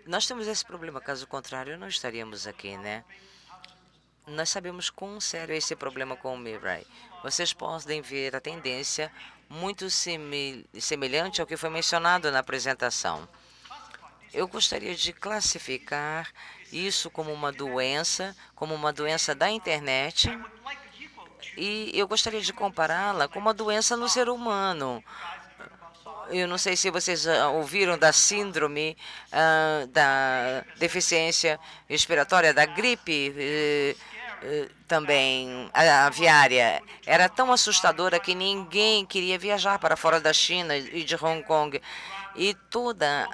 nós temos esse problema, caso contrário, não estaríamos aqui, né? Nós sabemos quão sério é esse problema com o Mirai. Vocês podem ver a tendência muito semelhante ao que foi mencionado na apresentação. Eu gostaria de classificar isso como uma doença da internet, e eu gostaria de compará-la com uma doença no ser humano. Eu não sei se vocês ouviram da síndrome da deficiência respiratória, da gripe também aviária. Era tão assustadora que ninguém queria viajar para fora da China e de Hong Kong. E toda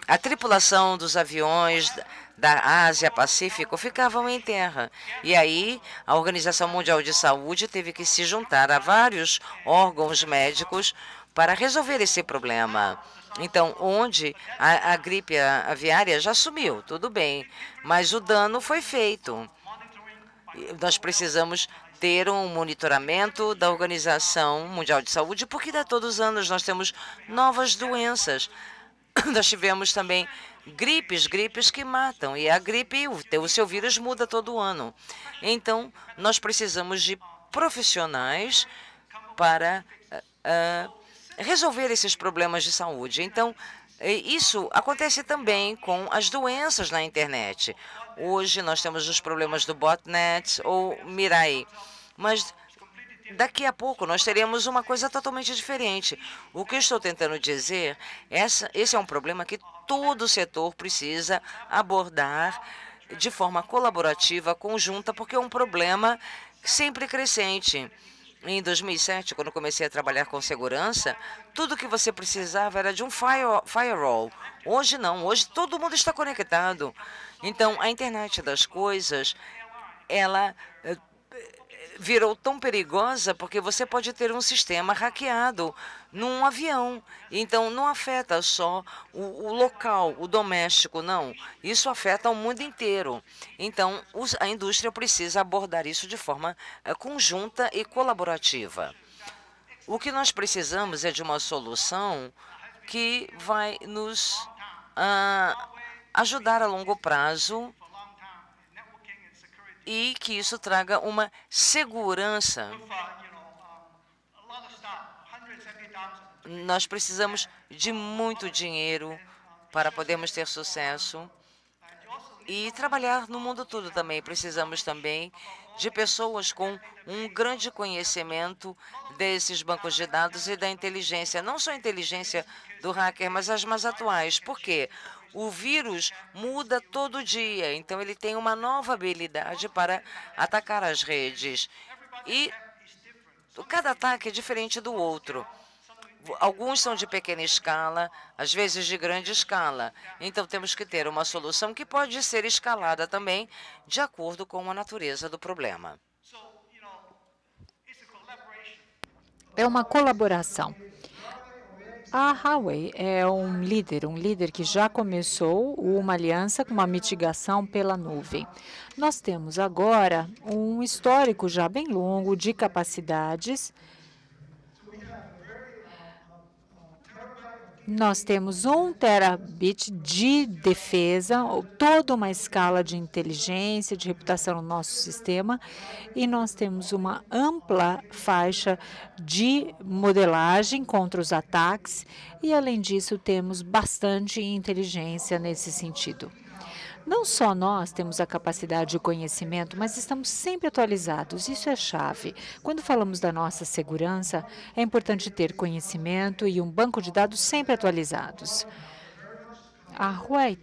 a tripulação dos aviões da Ásia-Pacífico ficavam em terra. E aí, a Organização Mundial de Saúde teve que se juntar a vários órgãos médicos para resolver esse problema. Então, onde a gripe aviária já sumiu, tudo bem, mas o dano foi feito. Nós precisamos ter um monitoramento da Organização Mundial de Saúde, porque todos os anos nós temos novas doenças. Nós tivemos também gripes que matam, e a gripe, o seu vírus muda todo ano. Então, nós precisamos de profissionais para resolver esses problemas de saúde. Então, isso acontece também com as doenças na internet. Hoje nós temos os problemas do botnet ou Mirai, mas daqui a pouco nós teremos uma coisa totalmente diferente. O que eu estou tentando dizer, esse é um problema que todo o setor precisa abordar de forma colaborativa, conjunta, porque é um problema sempre crescente. Em 2007, quando comecei a trabalhar com segurança, tudo que você precisava era de um firewall. Hoje não, hoje todo mundo está conectado. Então, a internet das coisas, ela virou tão perigosa porque você pode ter um sistema hackeado num avião. Então, não afeta só o local, o doméstico, não. Isso afeta o mundo inteiro. Então, a indústria precisa abordar isso de forma conjunta e colaborativa. O que nós precisamos é de uma solução que vai nos ajudar a longo prazo e que isso traga uma segurança. Nós precisamos de muito dinheiro para podermos ter sucesso e trabalhar no mundo todo também. Precisamos também de pessoas com um grande conhecimento desses bancos de dados e da inteligência, não só a inteligência do hacker, mas as mais atuais. Por quê? O vírus muda todo dia, então ele tem uma nova habilidade para atacar as redes. E cada ataque é diferente do outro. Alguns são de pequena escala, às vezes de grande escala. Então, temos que ter uma solução que pode ser escalada também, de acordo com a natureza do problema. É uma colaboração. A Huawei é um líder que já começou uma aliança com uma mitigação pela nuvem. Nós temos agora um histórico já bem longo de capacidades. Nós temos 1 terabit de defesa, toda uma escala de inteligência, de reputação no nosso sistema, e nós temos uma ampla faixa de modelagem contra os ataques, e além disso temos bastante inteligência nesse sentido. Não só nós temos a capacidade de conhecimento, mas estamos sempre atualizados. Isso é chave. Quando falamos da nossa segurança, é importante ter conhecimento e um banco de dados sempre atualizados. A Huawei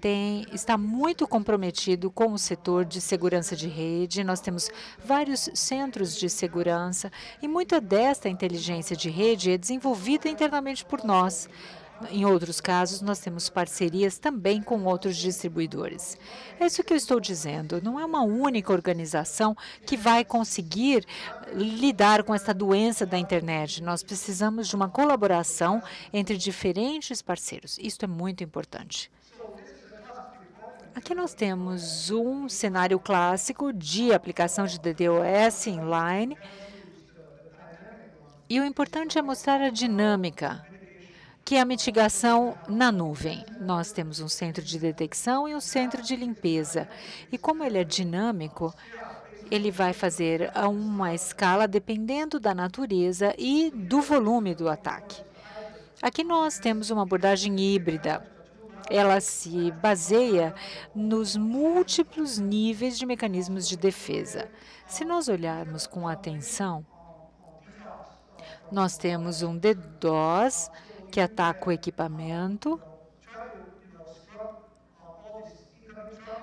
está muito comprometido com o setor de segurança de rede. Nós temos vários centros de segurança e muita desta inteligência de rede é desenvolvida internamente por nós. Em outros casos, nós temos parcerias também com outros distribuidores. É isso que eu estou dizendo. Não é uma única organização que vai conseguir lidar com essa doença da internet. Nós precisamos de uma colaboração entre diferentes parceiros. Isso é muito importante. Aqui nós temos um cenário clássico de aplicação de DDoS inline. E o importante é mostrar a dinâmica, que é a mitigação na nuvem. Nós temos um centro de detecção e um centro de limpeza. E como ele é dinâmico, ele vai fazer a uma escala dependendo da natureza e do volume do ataque. Aqui nós temos uma abordagem híbrida. Ela se baseia nos múltiplos níveis de mecanismos de defesa. Se nós olharmos com atenção, nós temos um DDoS, que ataca o equipamento.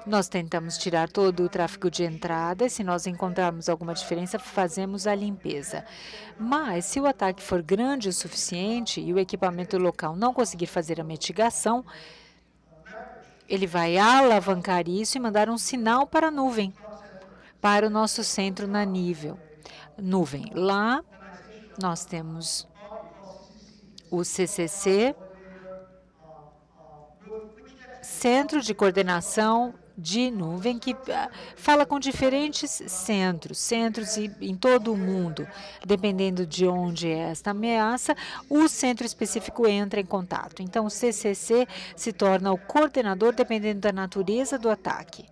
Nós tentamos tirar todo o tráfego de entrada e, se nós encontrarmos alguma diferença, fazemos a limpeza. Mas, se o ataque for grande o suficiente e o equipamento local não conseguir fazer a mitigação, ele vai alavancar isso e mandar um sinal para a nuvem, para o nosso centro na nuvem. Lá, nós temos o CCC, Centro de Coordenação de Nuvem, que fala com diferentes centros em todo o mundo. Dependendo de onde é esta ameaça, o centro específico entra em contato. Então, o CCC se torna o coordenador dependendo da natureza do ataque.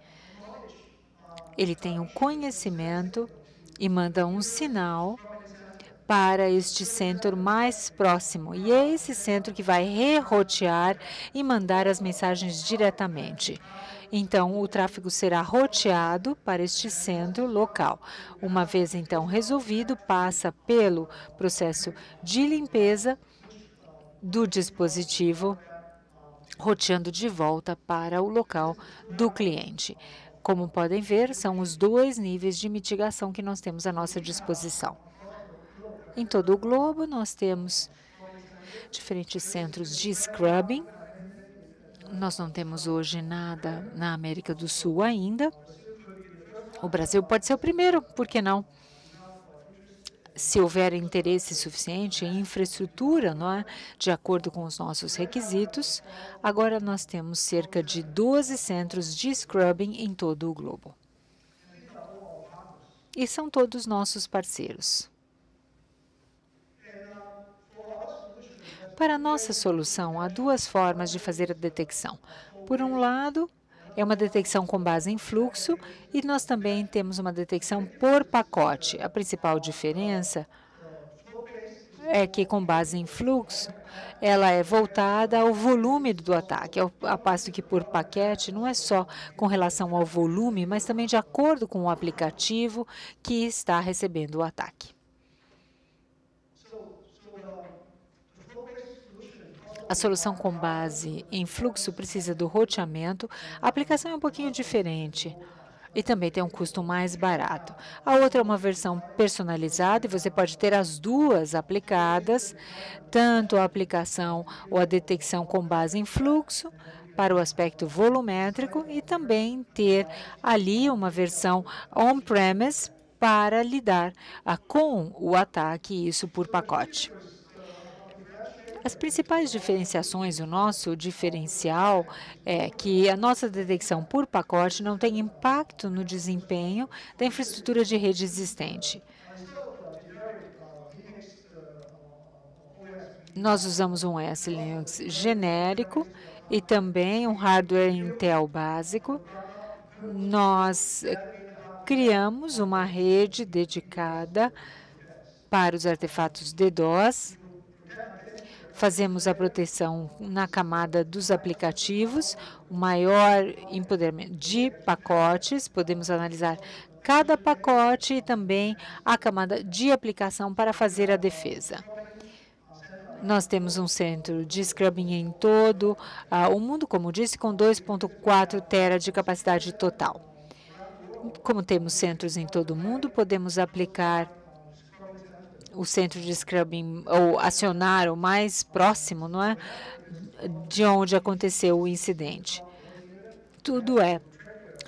Ele tem o conhecimento e manda um sinal para este centro mais próximo. E é esse centro que vai rerotear e mandar as mensagens diretamente. Então, o tráfego será roteado para este centro local. Uma vez, então, resolvido, passa pelo processo de limpeza do dispositivo, roteando de volta para o local do cliente. Como podem ver, são os 2 níveis de mitigação que nós temos à nossa disposição. Em todo o globo, nós temos diferentes centros de scrubbing. Nós não temos hoje nada na América do Sul ainda. O Brasil pode ser o primeiro, por que não? Se houver interesse suficiente em infraestrutura, não é? De acordo com os nossos requisitos, agora nós temos cerca de 12 centros de scrubbing em todo o globo. E são todos nossos parceiros. Para a nossa solução, há 2 formas de fazer a detecção. Por um lado, é uma detecção com base em fluxo e nós também temos uma detecção por pacote. A principal diferença é que, com base em fluxo, ela é voltada ao volume do ataque, ao passo que por paquete não é só com relação ao volume, mas também de acordo com o aplicativo que está recebendo o ataque. A solução com base em fluxo precisa do roteamento. A aplicação é um pouquinho diferente e também tem um custo mais barato. A outra é uma versão personalizada e você pode ter as 2 aplicadas, tanto a aplicação ou a detecção com base em fluxo para o aspecto volumétrico e também ter ali uma versão on-premise para lidar com o ataque, isso por pacote. As principais diferenciações, o nosso diferencial é que a nossa detecção por pacote não tem impacto no desempenho da infraestrutura de rede existente. Nós usamos um OS Linux genérico e também um hardware Intel básico. Nós criamos uma rede dedicada para os artefatos DDoS. Fazemos a proteção na camada dos aplicativos, o maior empoderamento de pacotes. Podemos analisar cada pacote e também a camada de aplicação para fazer a defesa. Nós temos um centro de scrubbing em todo o mundo, como disse, com 2,4 tera de capacidade total. Como temos centros em todo o mundo, podemos aplicar o centro de scrubbing ou acionar o mais próximo, não é, de onde aconteceu o incidente. Tudo é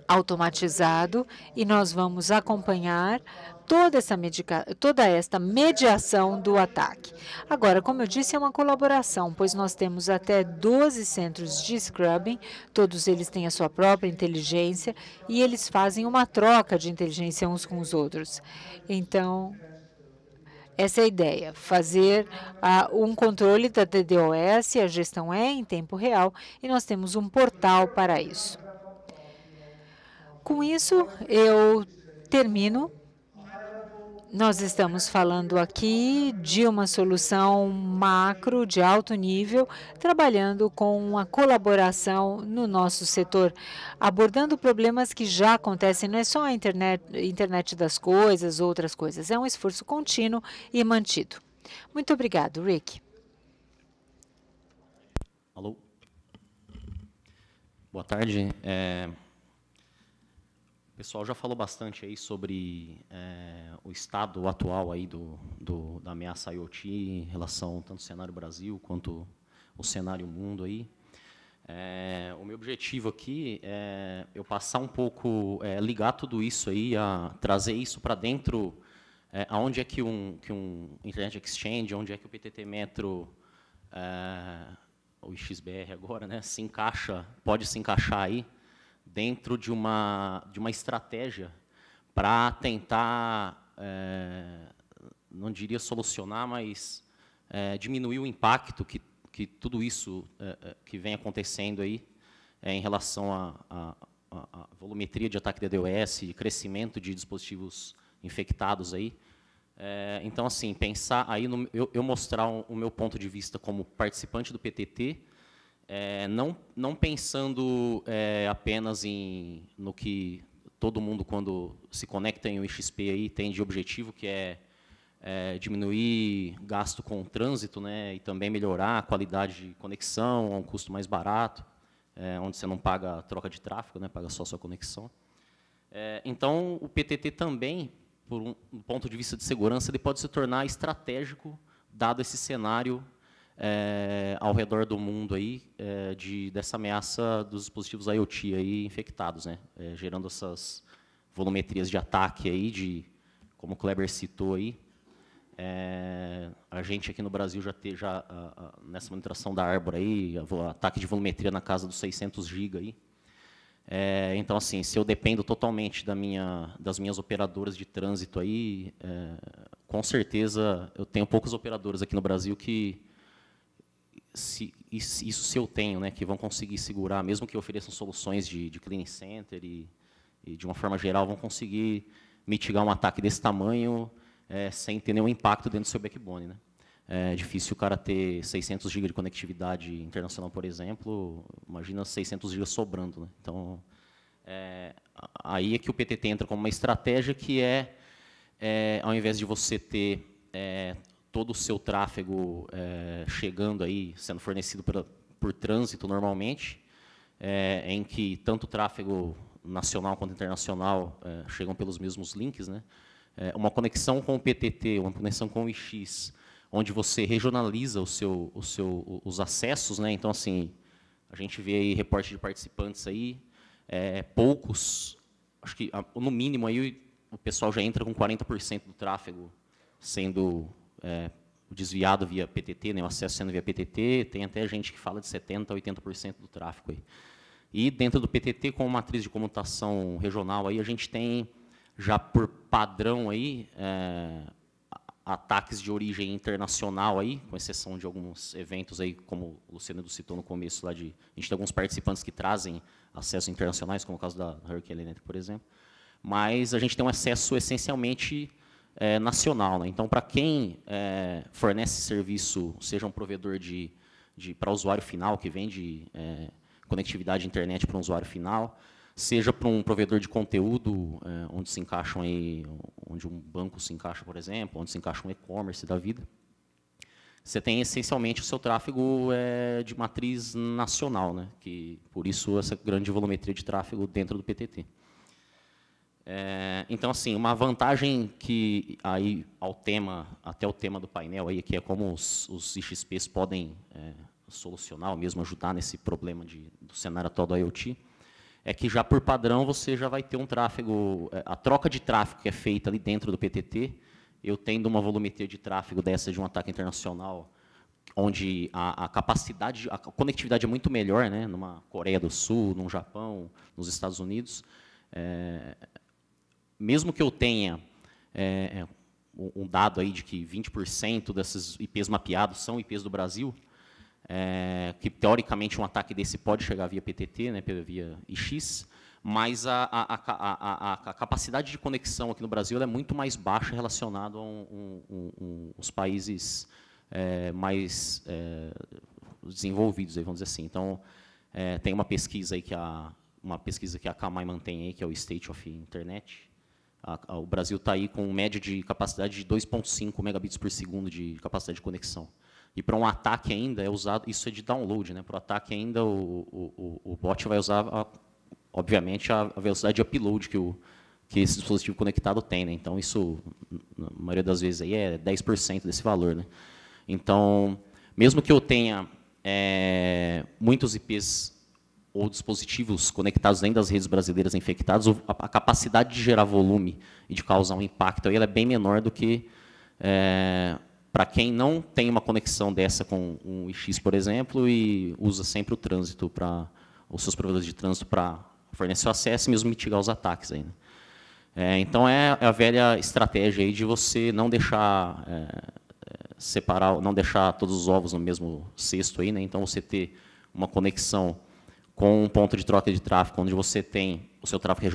automatizado e nós vamos acompanhar toda esta mediação do ataque. Agora, como eu disse, é uma colaboração, pois nós temos até 12 centros de scrubbing, todos eles têm a sua própria inteligência e eles fazem uma troca de inteligência uns com os outros. Então, essa é a ideia, fazer um controle da DDoS, a gestão é em tempo real e nós temos um portal para isso. Com isso, eu termino. Nós estamos falando aqui de uma solução macro de alto nível, trabalhando com uma colaboração no nosso setor, abordando problemas que já acontecem, não é só a internet das coisas, outras coisas, é um esforço contínuo e mantido. Muito obrigado, Rick. Alô? Boa tarde. O pessoal já falou bastante aí sobre o estado atual aí da ameaça IoT em relação tanto ao cenário Brasil quanto o cenário mundo aí. O meu objetivo aqui é eu passar um pouco, ligar tudo isso aí, trazer isso para dentro, aonde é que um Internet Exchange, onde é que o PTT Metro, o XBR agora, né, pode se encaixar aí, dentro de uma estratégia para tentar, não diria solucionar, mas diminuir o impacto que tudo isso que vem acontecendo aí em relação à volumetria de ataque DDoS, crescimento de dispositivos infectados aí. Então, assim, pensar aí, eu mostrar o meu ponto de vista como participante do PTT, não pensando apenas no que todo mundo, quando se conecta em um XP, aí, tem de objetivo, que é diminuir gasto com o trânsito, né, e também melhorar a qualidade de conexão a um custo mais barato, onde você não paga a troca de tráfego, né, paga só a sua conexão. Então, o PTT também, por um ponto de vista de segurança, ele pode se tornar estratégico, dado esse cenário ao redor do mundo aí, dessa ameaça dos dispositivos IoT aí infectados, né, gerando essas volumetrias de ataque aí, como o Kleber citou aí. A gente aqui no Brasil nessa monitoração da Arbor aí, ataque de volumetria na casa dos 600 GB aí. Então, assim, se eu dependo totalmente das minhas operadoras de trânsito aí, com certeza eu tenho poucos operadores aqui no Brasil que, se eu tenho, né, que vão conseguir segurar, mesmo que ofereçam soluções de clean center e de uma forma geral, vão conseguir mitigar um ataque desse tamanho sem ter nenhum impacto dentro do seu backbone, né? É difícil o cara ter 600 GB de conectividade internacional, por exemplo, imagina 600 GB sobrando, né? Então, aí é que o PTT entra como uma estratégia que ao invés de você ter todo o seu tráfego chegando aí, sendo fornecido por trânsito normalmente, em que tanto o tráfego nacional quanto internacional chegam pelos mesmos links, né? Uma conexão com o PTT, uma conexão com o IX, onde você regionaliza os acessos, né? Então, assim, a gente vê aí reporte de participantes aí, poucos, acho que no mínimo aí o pessoal já entra com 40% do tráfego sendo desviado via PTT, né? O acesso sendo via PTT, tem até gente que fala de 70% a 80% do tráfego aí. E dentro do PTT, com matriz de comutação regional, aí a gente tem já por padrão aí ataques de origem internacional aí, com exceção de alguns eventos aí, como o Luciano citou no começo lá a gente tem alguns participantes que trazem acessos internacionais, como o caso da Hurricane Electric, por exemplo. Mas a gente tem um acesso essencialmente nacional, né? Então, para quem fornece serviço, seja um provedor para usuário final que vende conectividade de internet para um usuário final, seja para um provedor de conteúdo, onde se encaixam aí, onde um banco se encaixa, por exemplo, onde se encaixa um e-commerce da vida, você tem essencialmente o seu tráfego de matriz nacional, né? Que por isso essa grande volumetria de tráfego dentro do PTT. Então, assim, uma vantagem que aí até o tema do painel aí, que é como os IXPs podem solucionar ou mesmo ajudar nesse problema do cenário atual do IoT, é que já por padrão você já vai ter um tráfego, a troca de tráfego que é feita ali dentro do PTT, eu tendo uma volumetria de tráfego dessa de um ataque internacional, onde a capacidade, a conectividade é muito melhor, né, numa Coreia do Sul, no Japão, nos Estados Unidos, mesmo que eu tenha um dado aí de que 20% desses IPs mapeados são IPs do Brasil, que teoricamente um ataque desse pode chegar via PTT, né, via IX, mas a capacidade de conexão aqui no Brasil é muito mais baixa relacionado aos países mais desenvolvidos, aí, vamos dizer assim. Então, tem uma pesquisa aí que a Camai mantém aí, que é o State of Internet. O Brasil está aí com média de capacidade de 2,5 megabits por segundo de capacidade de conexão. E para um ataque ainda é usado, isso é de download, né? Para o ataque ainda o bot vai usar, obviamente, a velocidade de upload que esse dispositivo conectado tem, né? Então isso, na maioria das vezes, aí é 10% desse valor, né? Então, mesmo que eu tenha muitos IPs ou dispositivos conectados dentro das redes brasileiras infectados, a capacidade de gerar volume e de causar um impacto aí, ela é bem menor do que para quem não tem uma conexão dessa com um IX, por exemplo, e usa sempre o trânsito os seus provedores de trânsito para fornecer o acesso e mesmo mitigar os ataques aí, né? Então é a velha estratégia aí de você não deixar separar, não deixar todos os ovos no mesmo cesto aí, né? Então você ter uma conexão com um ponto de troca de tráfego, onde você tem o seu tráfego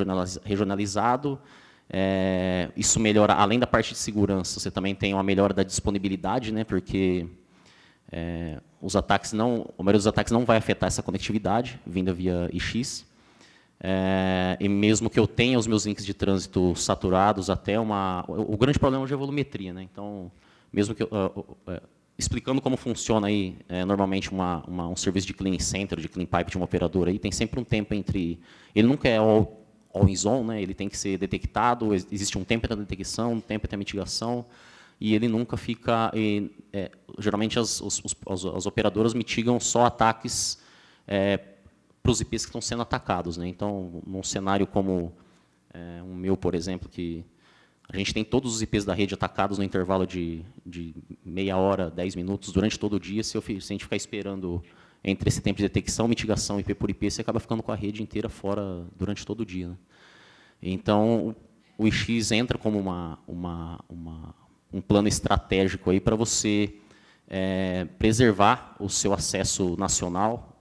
regionalizado, Isso melhora, além da parte de segurança, você também tem uma melhora da disponibilidade, né, porque os ataques não, a maioria dos ataques não vai afetar essa conectividade vinda via IX. E mesmo que eu tenha os meus links de trânsito saturados até o grande problema hoje é a volumetria, né? Então, mesmo que explicando como funciona aí normalmente um serviço de clean center, de clean pipe de uma operadora aí, tem sempre um tempo entre, ele nunca é always on, né? Ele tem que ser detectado, existe um tempo da detecção, um tempo da mitigação, e ele nunca fica, geralmente as operadoras mitigam só ataques para os IPs que estão sendo atacados, né? Então, num cenário como o meu, por exemplo, que a gente tem todos os IPs da rede atacados no intervalo de meia hora, 10 minutos, durante todo o dia, se a gente ficar esperando entre esse tempo de detecção, mitigação, IP por IP, você acaba ficando com a rede inteira fora durante todo o dia, né? Então, o IX entra como um plano estratégico aí para você preservar o seu acesso nacional,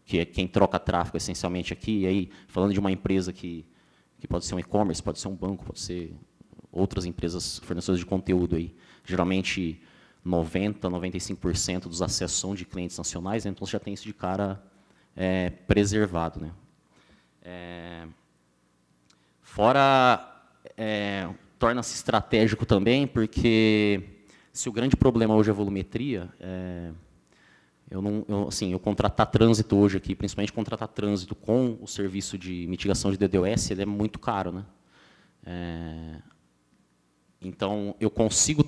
que é quem troca tráfego essencialmente aqui, e aí, falando de uma empresa que pode ser um e-commerce, pode ser um banco, pode ser outras empresas fornecedoras de conteúdo aí. Geralmente 90, 95% dos acessos são de clientes nacionais, né? Então você já tem isso de cara preservado, né? Torna-se estratégico também, porque se o grande problema hoje é a volumetria, eu contratar trânsito hoje aqui, principalmente contratar trânsito com o serviço de mitigação de DDoS, ele é muito caro, né? Então, eu consigo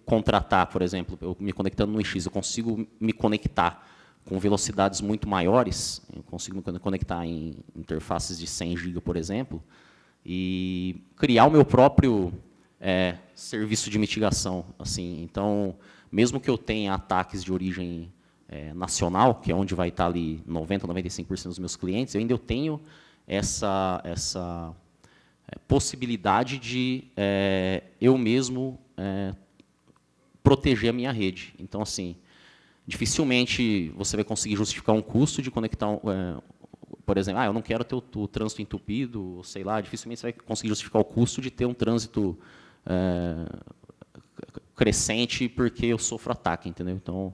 contratar, por exemplo, eu me conectando no IX, eu consigo me conectar com velocidades muito maiores, eu consigo me conectar em interfaces de 100 GB, por exemplo, e criar o meu próprio serviço de mitigação. Assim. Então, mesmo que eu tenha ataques de origem nacional, que é onde vai estar ali 90%, 95% dos meus clientes, eu ainda tenho essa possibilidade de eu mesmo proteger a minha rede. Então, assim, dificilmente você vai conseguir justificar um custo de conectar, por exemplo, eu não quero ter o trânsito entupido, sei lá, dificilmente você vai conseguir justificar o custo de ter um trânsito crescente porque eu sofro ataque, entendeu? Então,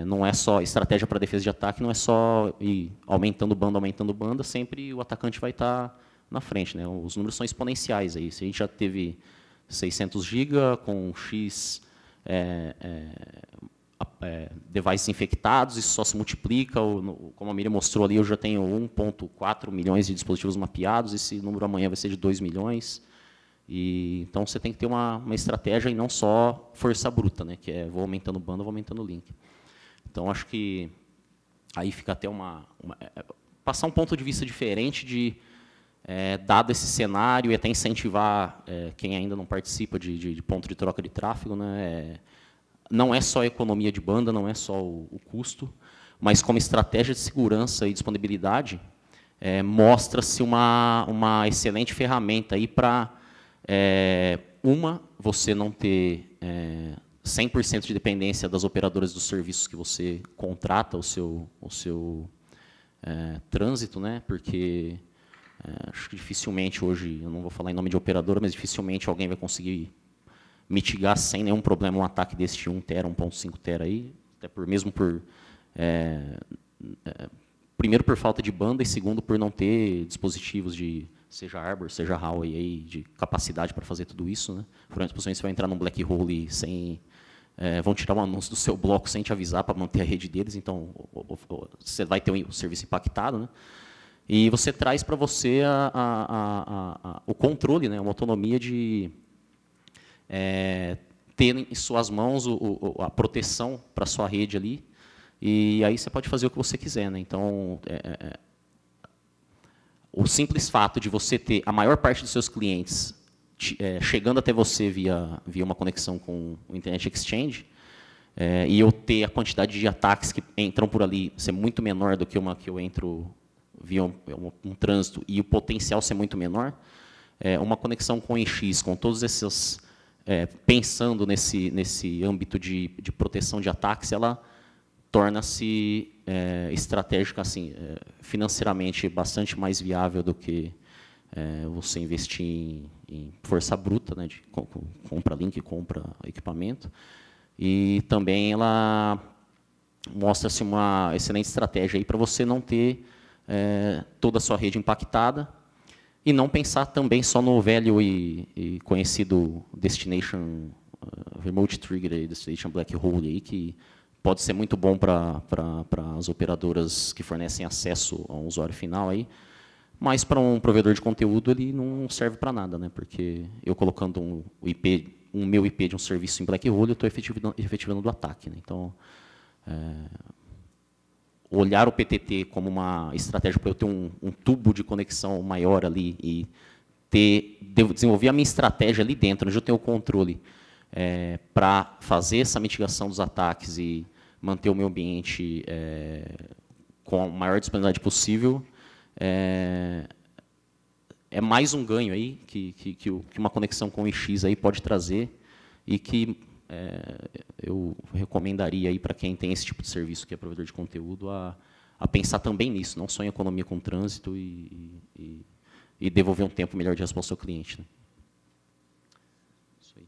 não é só estratégia para defesa de ataque, não é só ir aumentando banda, sempre o atacante vai estar na frente, né? Os números são exponenciais aí. Se a gente já teve 600 GB com X devices infectados, isso só se multiplica. Como a Miriam mostrou ali, eu já tenho 1,4 milhões de dispositivos mapeados, esse número amanhã vai ser de 2 milhões. Então, você tem que ter uma estratégia e não só força bruta, né? Que vou aumentando banda, vou aumentando link. Então, acho que aí fica até passar um ponto de vista diferente de, dado esse cenário, e até incentivar quem ainda não participa de ponto de troca de tráfego, né? Não é só a economia de banda, não é só o custo, mas como estratégia de segurança e disponibilidade, mostra-se uma excelente ferramenta aí para você não ter 100% de dependência das operadoras dos serviços que você contrata o seu trânsito, né? Porque acho que dificilmente hoje, eu não vou falar em nome de operadora, mas dificilmente alguém vai conseguir mitigar sem nenhum problema um ataque desse de 1 tera, 1.5 tera aí, até primeiro por falta de banda e segundo por não ter dispositivos de seja Arbor, seja Huawei aí de capacidade para fazer tudo isso, né? Por exemplo, você vai entrar num black hole sem vão tirar um anúncio do seu bloco sem te avisar para manter a rede deles, então você vai ter o serviço impactado, né? E você traz para você o controle, né? Uma autonomia de ter em suas mãos a proteção para a sua rede ali, e aí você pode fazer o que você quiser, né? Então, o simples fato de você ter a maior parte dos seus clientes chegando até você via uma conexão com o Internet Exchange, e eu ter a quantidade de ataques que entram por ali ser muito menor do que uma que eu entro via um trânsito, e o potencial ser muito menor, uma conexão com o IX, com todos esses... pensando nesse âmbito de proteção de ataques, ela torna-se estratégica, assim, financeiramente bastante mais viável do que você investir em força bruta, né, de compra link, compra equipamento. E também ela mostra-se uma excelente estratégia para você não ter toda a sua rede impactada e não pensar também só no velho e conhecido Destination Remote Trigger, e Destination Black Hole, aí, que pode ser muito bom para as operadoras que fornecem acesso ao usuário final, aí, mas para um provedor de conteúdo ele não serve para nada, né? Porque eu colocando um meu IP de um serviço em Black Hole, eu estou efetivando do ataque, né? Então, olhar o PTT como uma estratégia para eu ter um tubo de conexão maior ali e desenvolver a minha estratégia ali dentro, onde eu tenho o controle, para fazer essa mitigação dos ataques e manter o meu ambiente com a maior disponibilidade possível, é mais um ganho aí que uma conexão com o IX aí pode trazer e que eu recomendaria aí para quem tem esse tipo de serviço, que é provedor de conteúdo, a pensar também nisso, não só em economia com trânsito e devolver um tempo melhor de resposta ao cliente, né? Isso aí.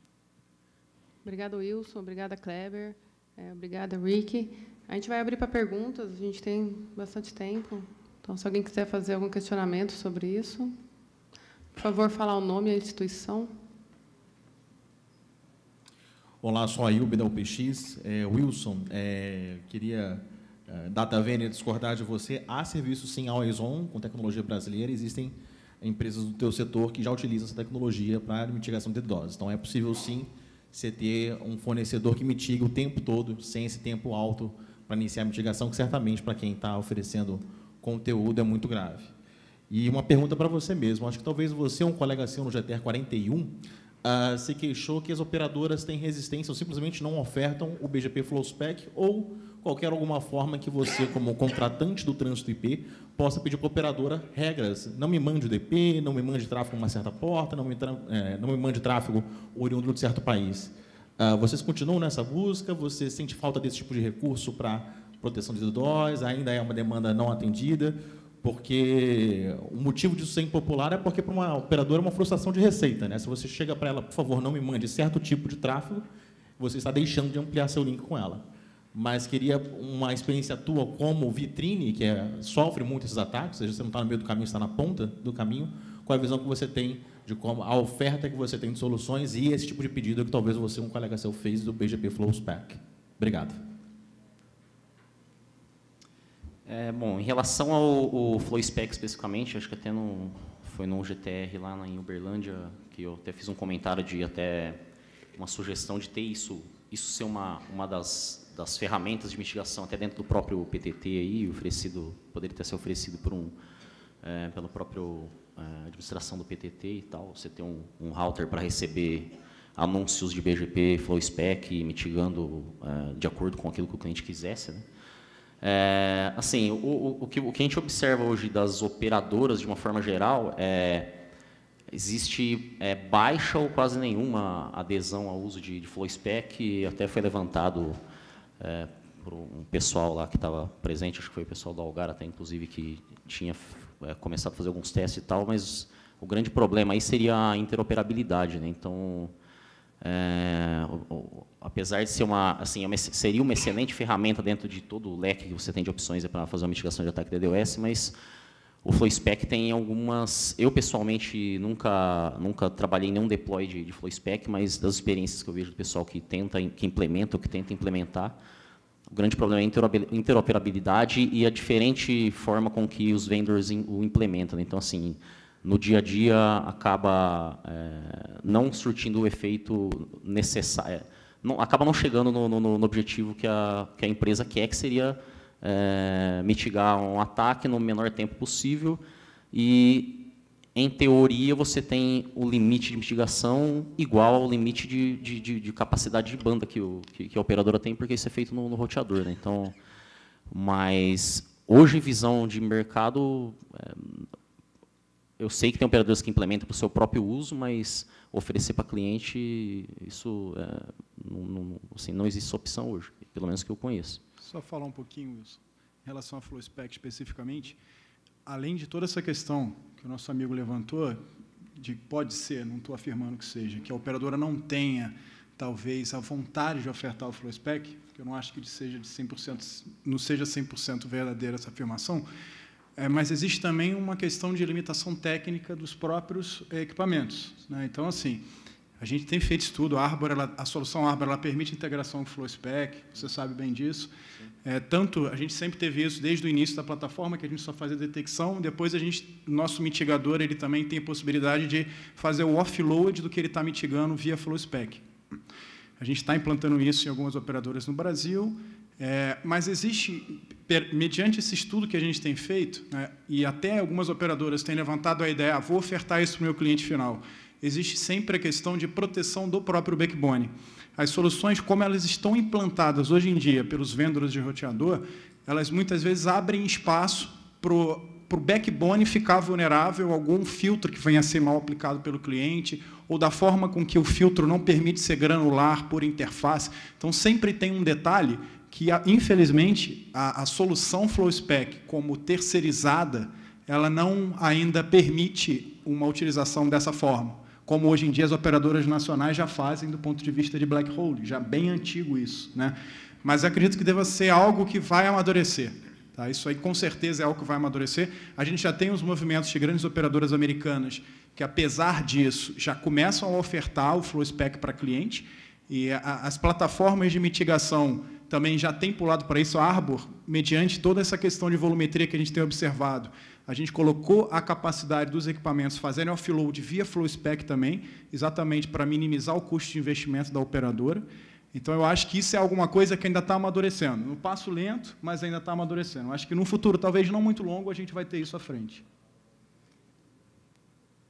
Obrigada, Wilson. Obrigada, Kleber. Obrigada, Rick. A gente vai abrir para perguntas. A gente tem bastante tempo. Então, se alguém quiser fazer algum questionamento sobre isso, por favor, falar o nome e a instituição. Olá, sou a Ilbe da UPX. Wilson, queria, data vênia, discordar de você. Há serviços, sim, always on, com tecnologia brasileira. Existem empresas do teu setor que já utilizam essa tecnologia para mitigação de DDoS. Então, é possível, sim, você ter um fornecedor que mitiga o tempo todo, sem esse tempo alto para iniciar a mitigação, que certamente, para quem está oferecendo conteúdo, é muito grave. E uma pergunta para você mesmo. Acho que talvez você, um colega seu no GTR 41, se queixou que as operadoras têm resistência ou simplesmente não ofertam o BGP FlowSpec ou qualquer alguma forma que você, como contratante do trânsito IP, possa pedir para a operadora regras. Não me mande o DP, não me mande tráfego em uma certa porta, não me mande tráfego oriundo de certo país. Vocês continuam nessa busca? Você sente falta desse tipo de recurso para proteção de DDoS? Ainda é uma demanda não atendida? Porque o motivo disso ser impopular é porque, para uma operadora, é uma frustração de receita, né? Se você chega para ela, por favor, não me mande certo tipo de tráfego, você está deixando de ampliar seu link com ela. Mas queria uma experiência tua como vitrine, que sofre muito esses ataques, ou seja, você não está no meio do caminho, você está na ponta do caminho. Qual é a visão que você tem de como a oferta que você tem de soluções e esse tipo de pedido que talvez você, um colega seu, fez do BGP FlowSpec? Obrigado. Bom, em relação ao FlowSpec especificamente, acho que até foi no GTR lá em Uberlândia que eu até fiz um comentário de até uma sugestão de ter isso ser uma das ferramentas de mitigação até dentro do próprio PTT aí, poderia ter sido oferecido pela própria administração do PTT e tal. Você ter um router para receber anúncios de BGP FlowSpec mitigando de acordo com aquilo que o cliente quisesse, né? Assim, o que a gente observa hoje das operadoras, de uma forma geral, existe baixa ou quase nenhuma adesão ao uso de FlowSpec. Até foi levantado por um pessoal lá que estava presente, acho que foi o pessoal da Algar até, inclusive, que tinha começado a fazer alguns testes e tal, mas o grande problema aí seria a interoperabilidade, né? Então, apesar de ser seria uma excelente ferramenta dentro de todo o leque que você tem de opções para fazer uma mitigação de ataque DDoS, mas o FlowSpec tem algumas. Eu pessoalmente nunca trabalhei em nenhum deploy de FlowSpec, mas das experiências que eu vejo do pessoal que tenta implementar, o grande problema é a interoperabilidade e a diferente forma com que os vendors o implementam. Então, assim, no dia a dia acaba não surtindo o efeito necessário, acaba não chegando no objetivo que a empresa quer, que seria mitigar um ataque no menor tempo possível. E, em teoria, você tem o limite de mitigação igual ao limite de capacidade de banda que a operadora tem, porque isso é feito no roteador, né? Então, mas hoje, visão de mercado, eu sei que tem operadores que implementam para o seu próprio uso, mas oferecer para cliente, isso não existe essa opção hoje, pelo menos que eu conheço. Só falar um pouquinho, Wilson, em relação à FlowSpec especificamente. além de toda essa questão que o nosso amigo levantou, de pode ser, não estou afirmando que seja, que a operadora não tenha, talvez, a vontade de ofertar o FlowSpec, que eu não acho que seja de 100%, não seja 100% verdadeira essa afirmação, mas existe também uma questão de limitação técnica dos próprios equipamentos, né? Então, assim, a gente tem feito estudo, a solução Arbor ela permite integração com o FlowSpec, você sabe bem disso. Tanto, a gente sempre teve isso desde o início da plataforma, que a gente só fazia detecção, depois nosso mitigador ele também tem a possibilidade de fazer o offload do que ele está mitigando via FlowSpec. A gente está implantando isso em algumas operadoras no Brasil, mas existe, mediante esse estudo que a gente tem feito, né, e até algumas operadoras têm levantado a ideia, vou ofertar isso para o meu cliente final, existe sempre a questão de proteção do próprio backbone. As soluções, como elas estão implantadas hoje em dia pelos vendedores de roteador, elas muitas vezes abrem espaço para o backbone ficar vulnerável a algum filtro que venha a ser mal aplicado pelo cliente, ou da forma com que o filtro não permite ser granular por interface. Então, sempre tem um detalhe que, infelizmente, a solução FlowSpec, como terceirizada, ela não ainda permite uma utilização dessa forma, como hoje em dia as operadoras nacionais já fazem do ponto de vista de black hole, já bem antigo isso, né? Mas acredito que deva ser algo que vai amadurecer. Tá? Isso aí, com certeza, é algo que vai amadurecer. A gente já tem os movimentos de grandes operadoras americanas que, apesar disso, já começam a ofertar o FlowSpec para cliente, e as plataformas de mitigação também já têm pulado para isso. A Arbor, mediante toda essa questão de volumetria que a gente tem observado, a gente colocou a capacidade dos equipamentos fazerem offload via FlowSpec também, exatamente para minimizar o custo de investimento da operadora. Então, eu acho que isso é alguma coisa que ainda está amadurecendo. No passo lento, mas ainda está amadurecendo. Eu acho que, no futuro, talvez não muito longo, a gente vai ter isso à frente.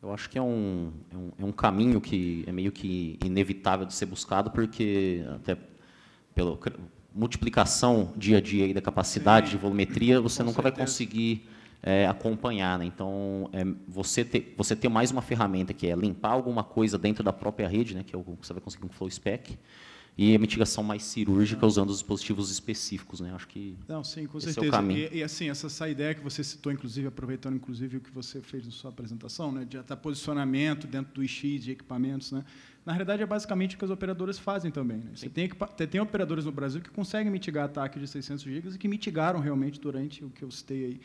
Eu acho que é um caminho que é meio que inevitável de ser buscado, porque, até pela multiplicação dia a dia aí da capacidade de volumetria, você nunca vai conseguir acompanhar, né? Então, você ter mais uma ferramenta que é limpar alguma coisa dentro da própria rede, né, que é o que você vai conseguir com o FlowSpec, e a mitigação mais cirúrgica usando os dispositivos específicos, né? Acho que não, sim, com esse certeza. é o caminho. E assim, essa ideia que você citou, inclusive, aproveitando inclusive o que você fez na sua apresentação, né, de até posicionamento dentro do IX de equipamentos, né? Na realidade, é basicamente o que as operadoras fazem também, né? Você tem operadoras no Brasil que conseguem mitigar ataques de 600 GB e que mitigaram realmente durante o que eu citei aí.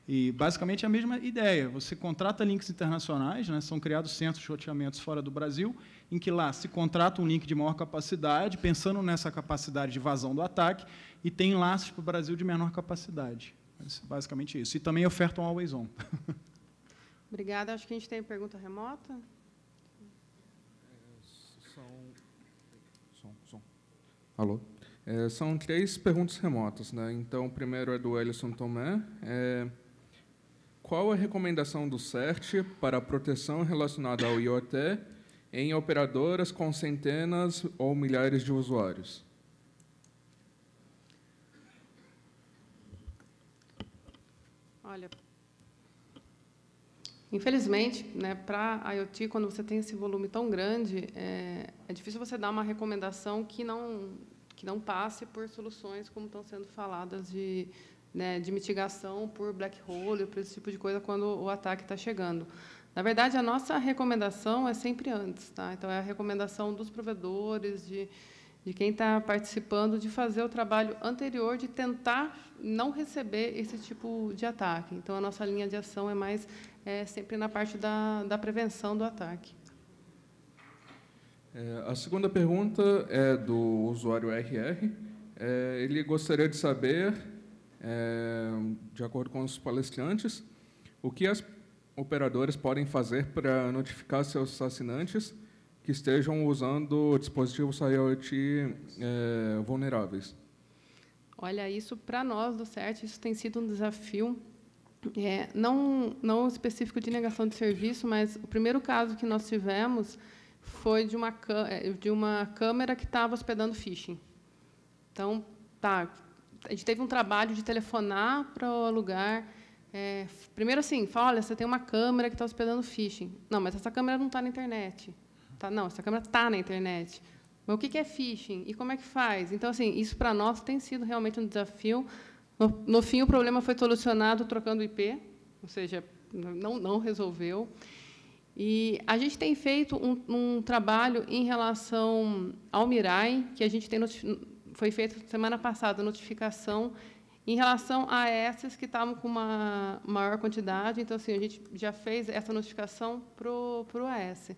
E, basicamente, é a mesma ideia. Você contrata links internacionais, né? São criados centros de roteamentos fora do Brasil, em que lá se contrata um link de maior capacidade, pensando nessa capacidade de vazão do ataque, e tem laços para o Brasil de menor capacidade. Mas, basicamente isso. E também ofertam always on. Obrigada. Acho que a gente tem pergunta remota. Alô? São 3 perguntas remotas, né? Então, o primeiro é do Ellison Tomé. Qual a recomendação do CERT para a proteção relacionada ao IoT em operadoras com centenas ou milhares de usuários? Olha, infelizmente, né, para a IoT, quando você tem esse volume tão grande, é difícil você dar uma recomendação que não passe por soluções como estão sendo faladas de mitigação por black hole, por esse tipo de coisa, quando o ataque está chegando. Na verdade, a nossa recomendação é sempre antes. Tá? Então, é a recomendação dos provedores, de quem está participando, de fazer o trabalho anterior, de tentar não receber esse tipo de ataque. Então, a nossa linha de ação é mais sempre na parte da prevenção do ataque. A segunda pergunta é do usuário RR. Ele gostaria de saber, de acordo com os palestrantes, o que as operadoras podem fazer para notificar seus assinantes que estejam usando dispositivos IoT vulneráveis. Olha, isso para nós do CERT, isso tem sido um desafio, não específico de negação de serviço, mas o primeiro caso que nós tivemos foi de uma câmera que estava hospedando phishing. Então, a gente teve um trabalho de telefonar para o lugar. Primeiro, assim, fala, olha, você tem uma câmera que está hospedando phishing. Não, mas essa câmera não está na internet. Não, essa câmera está na internet. Mas o que é phishing? E como é que faz? Então, assim, isso para nós tem sido realmente um desafio. No fim, o problema foi solucionado trocando IP. ou seja, não resolveu. E a gente tem feito um trabalho em relação ao Mirai, que a gente foi feito semana passada, notificação em relação a essas que estavam com uma maior quantidade. Então, assim, a gente já fez essa notificação para o AS.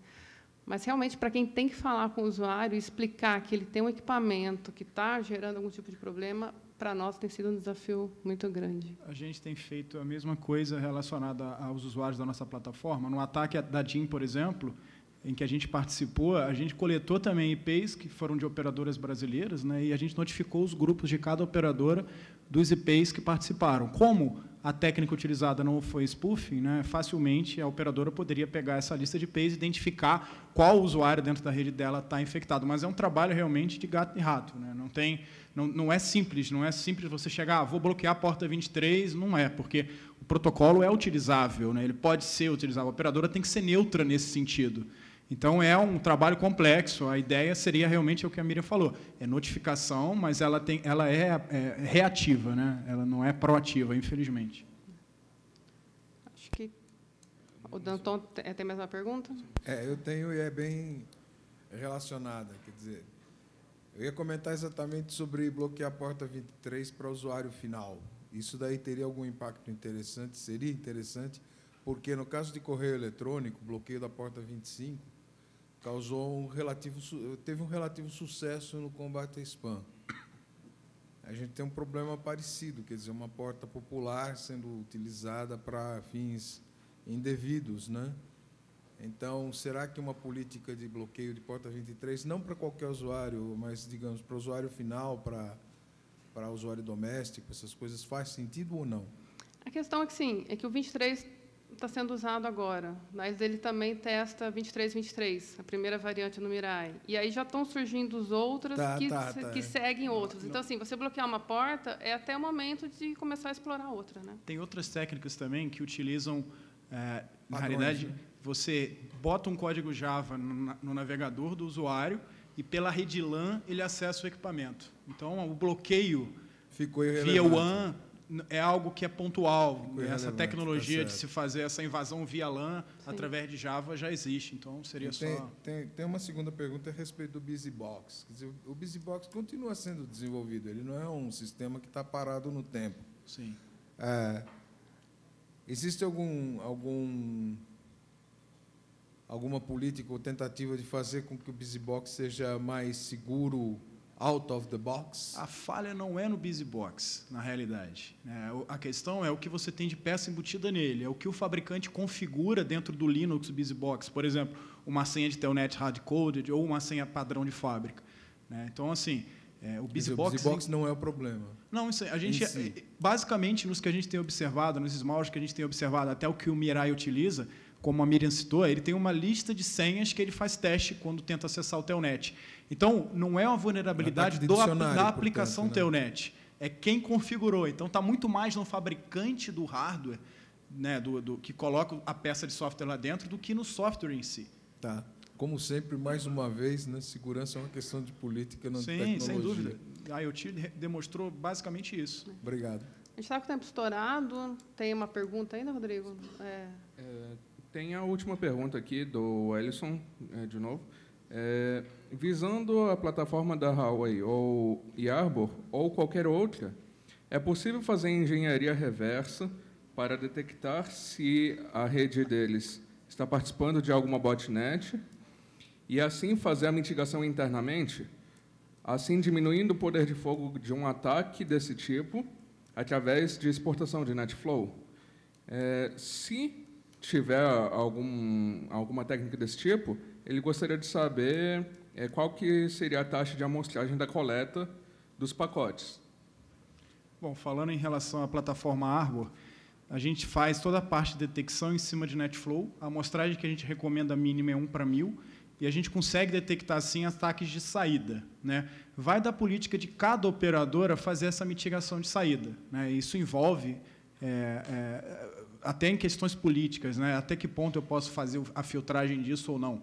Mas, realmente, para quem tem que falar com o usuário e explicar que ele tem um equipamento que está gerando algum tipo de problema, para nós tem sido um desafio muito grande. A gente tem feito a mesma coisa relacionada aos usuários da nossa plataforma. No ataque da DIN, por exemplo, em que a gente participou, a gente coletou também IPs que foram de operadoras brasileiras, né, e a gente notificou os grupos de cada operadora dos IPs que participaram. Como a técnica utilizada não foi spoofing, né, facilmente a operadora poderia pegar essa lista de IPs e identificar qual usuário dentro da rede dela está infectado. Mas é um trabalho realmente de gato e rato, né? Não é simples você chegar, vou bloquear a porta 23, não é, porque o protocolo é utilizável, né? Ele pode ser utilizável, a operadora tem que ser neutra nesse sentido. Então, é um trabalho complexo, a ideia seria realmente o que a Miriam falou, é notificação, mas ela é reativa, né? Ela não é proativa, infelizmente. Acho que o Danton tem mais uma pergunta? Eu tenho e é bem relacionada, quer dizer, eu ia comentar exatamente sobre bloquear a porta 23 para o usuário final. Isso daí teria algum impacto interessante? Seria interessante, porque no caso de correio eletrônico, o bloqueio da porta 25 teve um relativo sucesso no combate a spam. A gente tem um problema parecido, quer dizer, uma porta popular sendo utilizada para fins indevidos, né? Então, será que uma política de bloqueio de porta 23, não para qualquer usuário, mas, digamos, para o usuário final, para usuário doméstico, essas coisas, faz sentido ou não? A questão é que, sim, é que o 23 está sendo usado agora, mas ele também testa 2323, a primeira variante no Mirai. E aí já estão surgindo os outros que seguem outros. Então, assim, você bloquear uma porta é até o momento de começar a explorar outra, né? Tem outras técnicas também que utilizam, na realidade, você bota um código Java no navegador do usuário e, pela rede LAN, ele acessa o equipamento. Então, o bloqueio via WAN é algo que é pontual. Essa tecnologia de se fazer essa invasão via LAN através de Java já existe. Então, seria só... Tem uma segunda pergunta a respeito do BusyBox. Quer dizer, o BusyBox continua sendo desenvolvido. Ele não é um sistema que está parado no tempo. Sim. Existe alguma política ou tentativa de fazer com que o BusyBox seja mais seguro out of the box? A falha não é no BusyBox, na realidade. A questão é o que você tem de peça embutida nele, é o que o fabricante configura dentro do Linux BusyBox. Por exemplo, uma senha de Telnet hard-coded ou uma senha padrão de fábrica. Então, assim, o BusyBox não é o problema. Não, isso, a gente, basicamente, nos que a gente tem observado, nos smalls que a gente tem observado, até o que o Mirai utiliza, como a Miriam citou, ele tem uma lista de senhas que ele faz teste quando tenta acessar o Telnet. Então, não é uma vulnerabilidade da aplicação, portanto, Telnet, é quem configurou. Então, está muito mais no fabricante do hardware, né, que coloca a peça de software lá dentro, do que no software em si. Tá. Como sempre, mais uma vez, né, segurança é uma questão de política, não de tecnologia. Sim, sem dúvida. A IoT demonstrou basicamente isso. Obrigado. A gente está com o tempo estourado. Tem uma pergunta ainda, Rodrigo? Tem a última pergunta aqui do Ellison, de novo. Visando a plataforma da Huawei ou Yarbor ou qualquer outra, é possível fazer engenharia reversa para detectar se a rede deles está participando de alguma botnet e, assim, fazer a mitigação internamente, assim diminuindo o poder de fogo de um ataque desse tipo através de exportação de NetFlow? Se tiver alguma técnica desse tipo, ele gostaria de saber qual que seria a taxa de amostragem da coleta dos pacotes. Bom, falando em relação à plataforma Arbor, a gente faz toda a parte de detecção em cima de NetFlow. A amostragem que a gente recomenda mínima é 1/1000, e a gente consegue detectar, assim, ataques de saída, né? Vai da política de cada operadora fazer essa mitigação de saída, né? Isso envolve... até em questões políticas, né? Até que ponto eu posso fazer a filtragem disso ou não.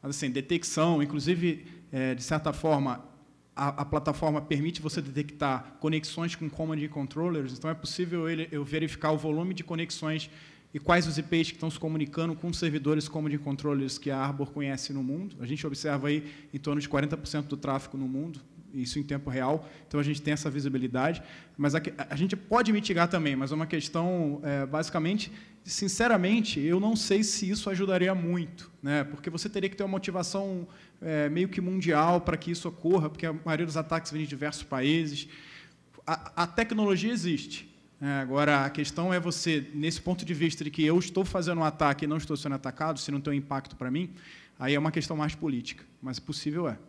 Mas, assim, detecção, inclusive, de certa forma, a plataforma permite você detectar conexões com command controllers, então é possível eu verificar o volume de conexões e quais os IPs que estão se comunicando com servidores command controllers que a Arbor conhece no mundo. A gente observa aí em torno de 40% do tráfego no mundo, isso em tempo real, então a gente tem essa visibilidade, mas a gente pode mitigar também, mas é uma questão, basicamente, sinceramente, eu não sei se isso ajudaria muito, né? Porque você teria que ter uma motivação meio que mundial para que isso ocorra, porque a maioria dos ataques vem de diversos países. A tecnologia existe. Agora, a questão é você, nesse ponto de vista de que eu estou fazendo um ataque e não estou sendo atacado, se não tem um impacto para mim, aí é uma questão mais política, mas possível é.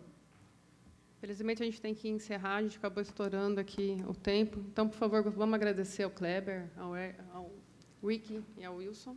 Felizmente, a gente tem que encerrar, a gente acabou estourando aqui o tempo. Então, por favor, vamos agradecer ao Kleber, ao Ricky e ao Wilson.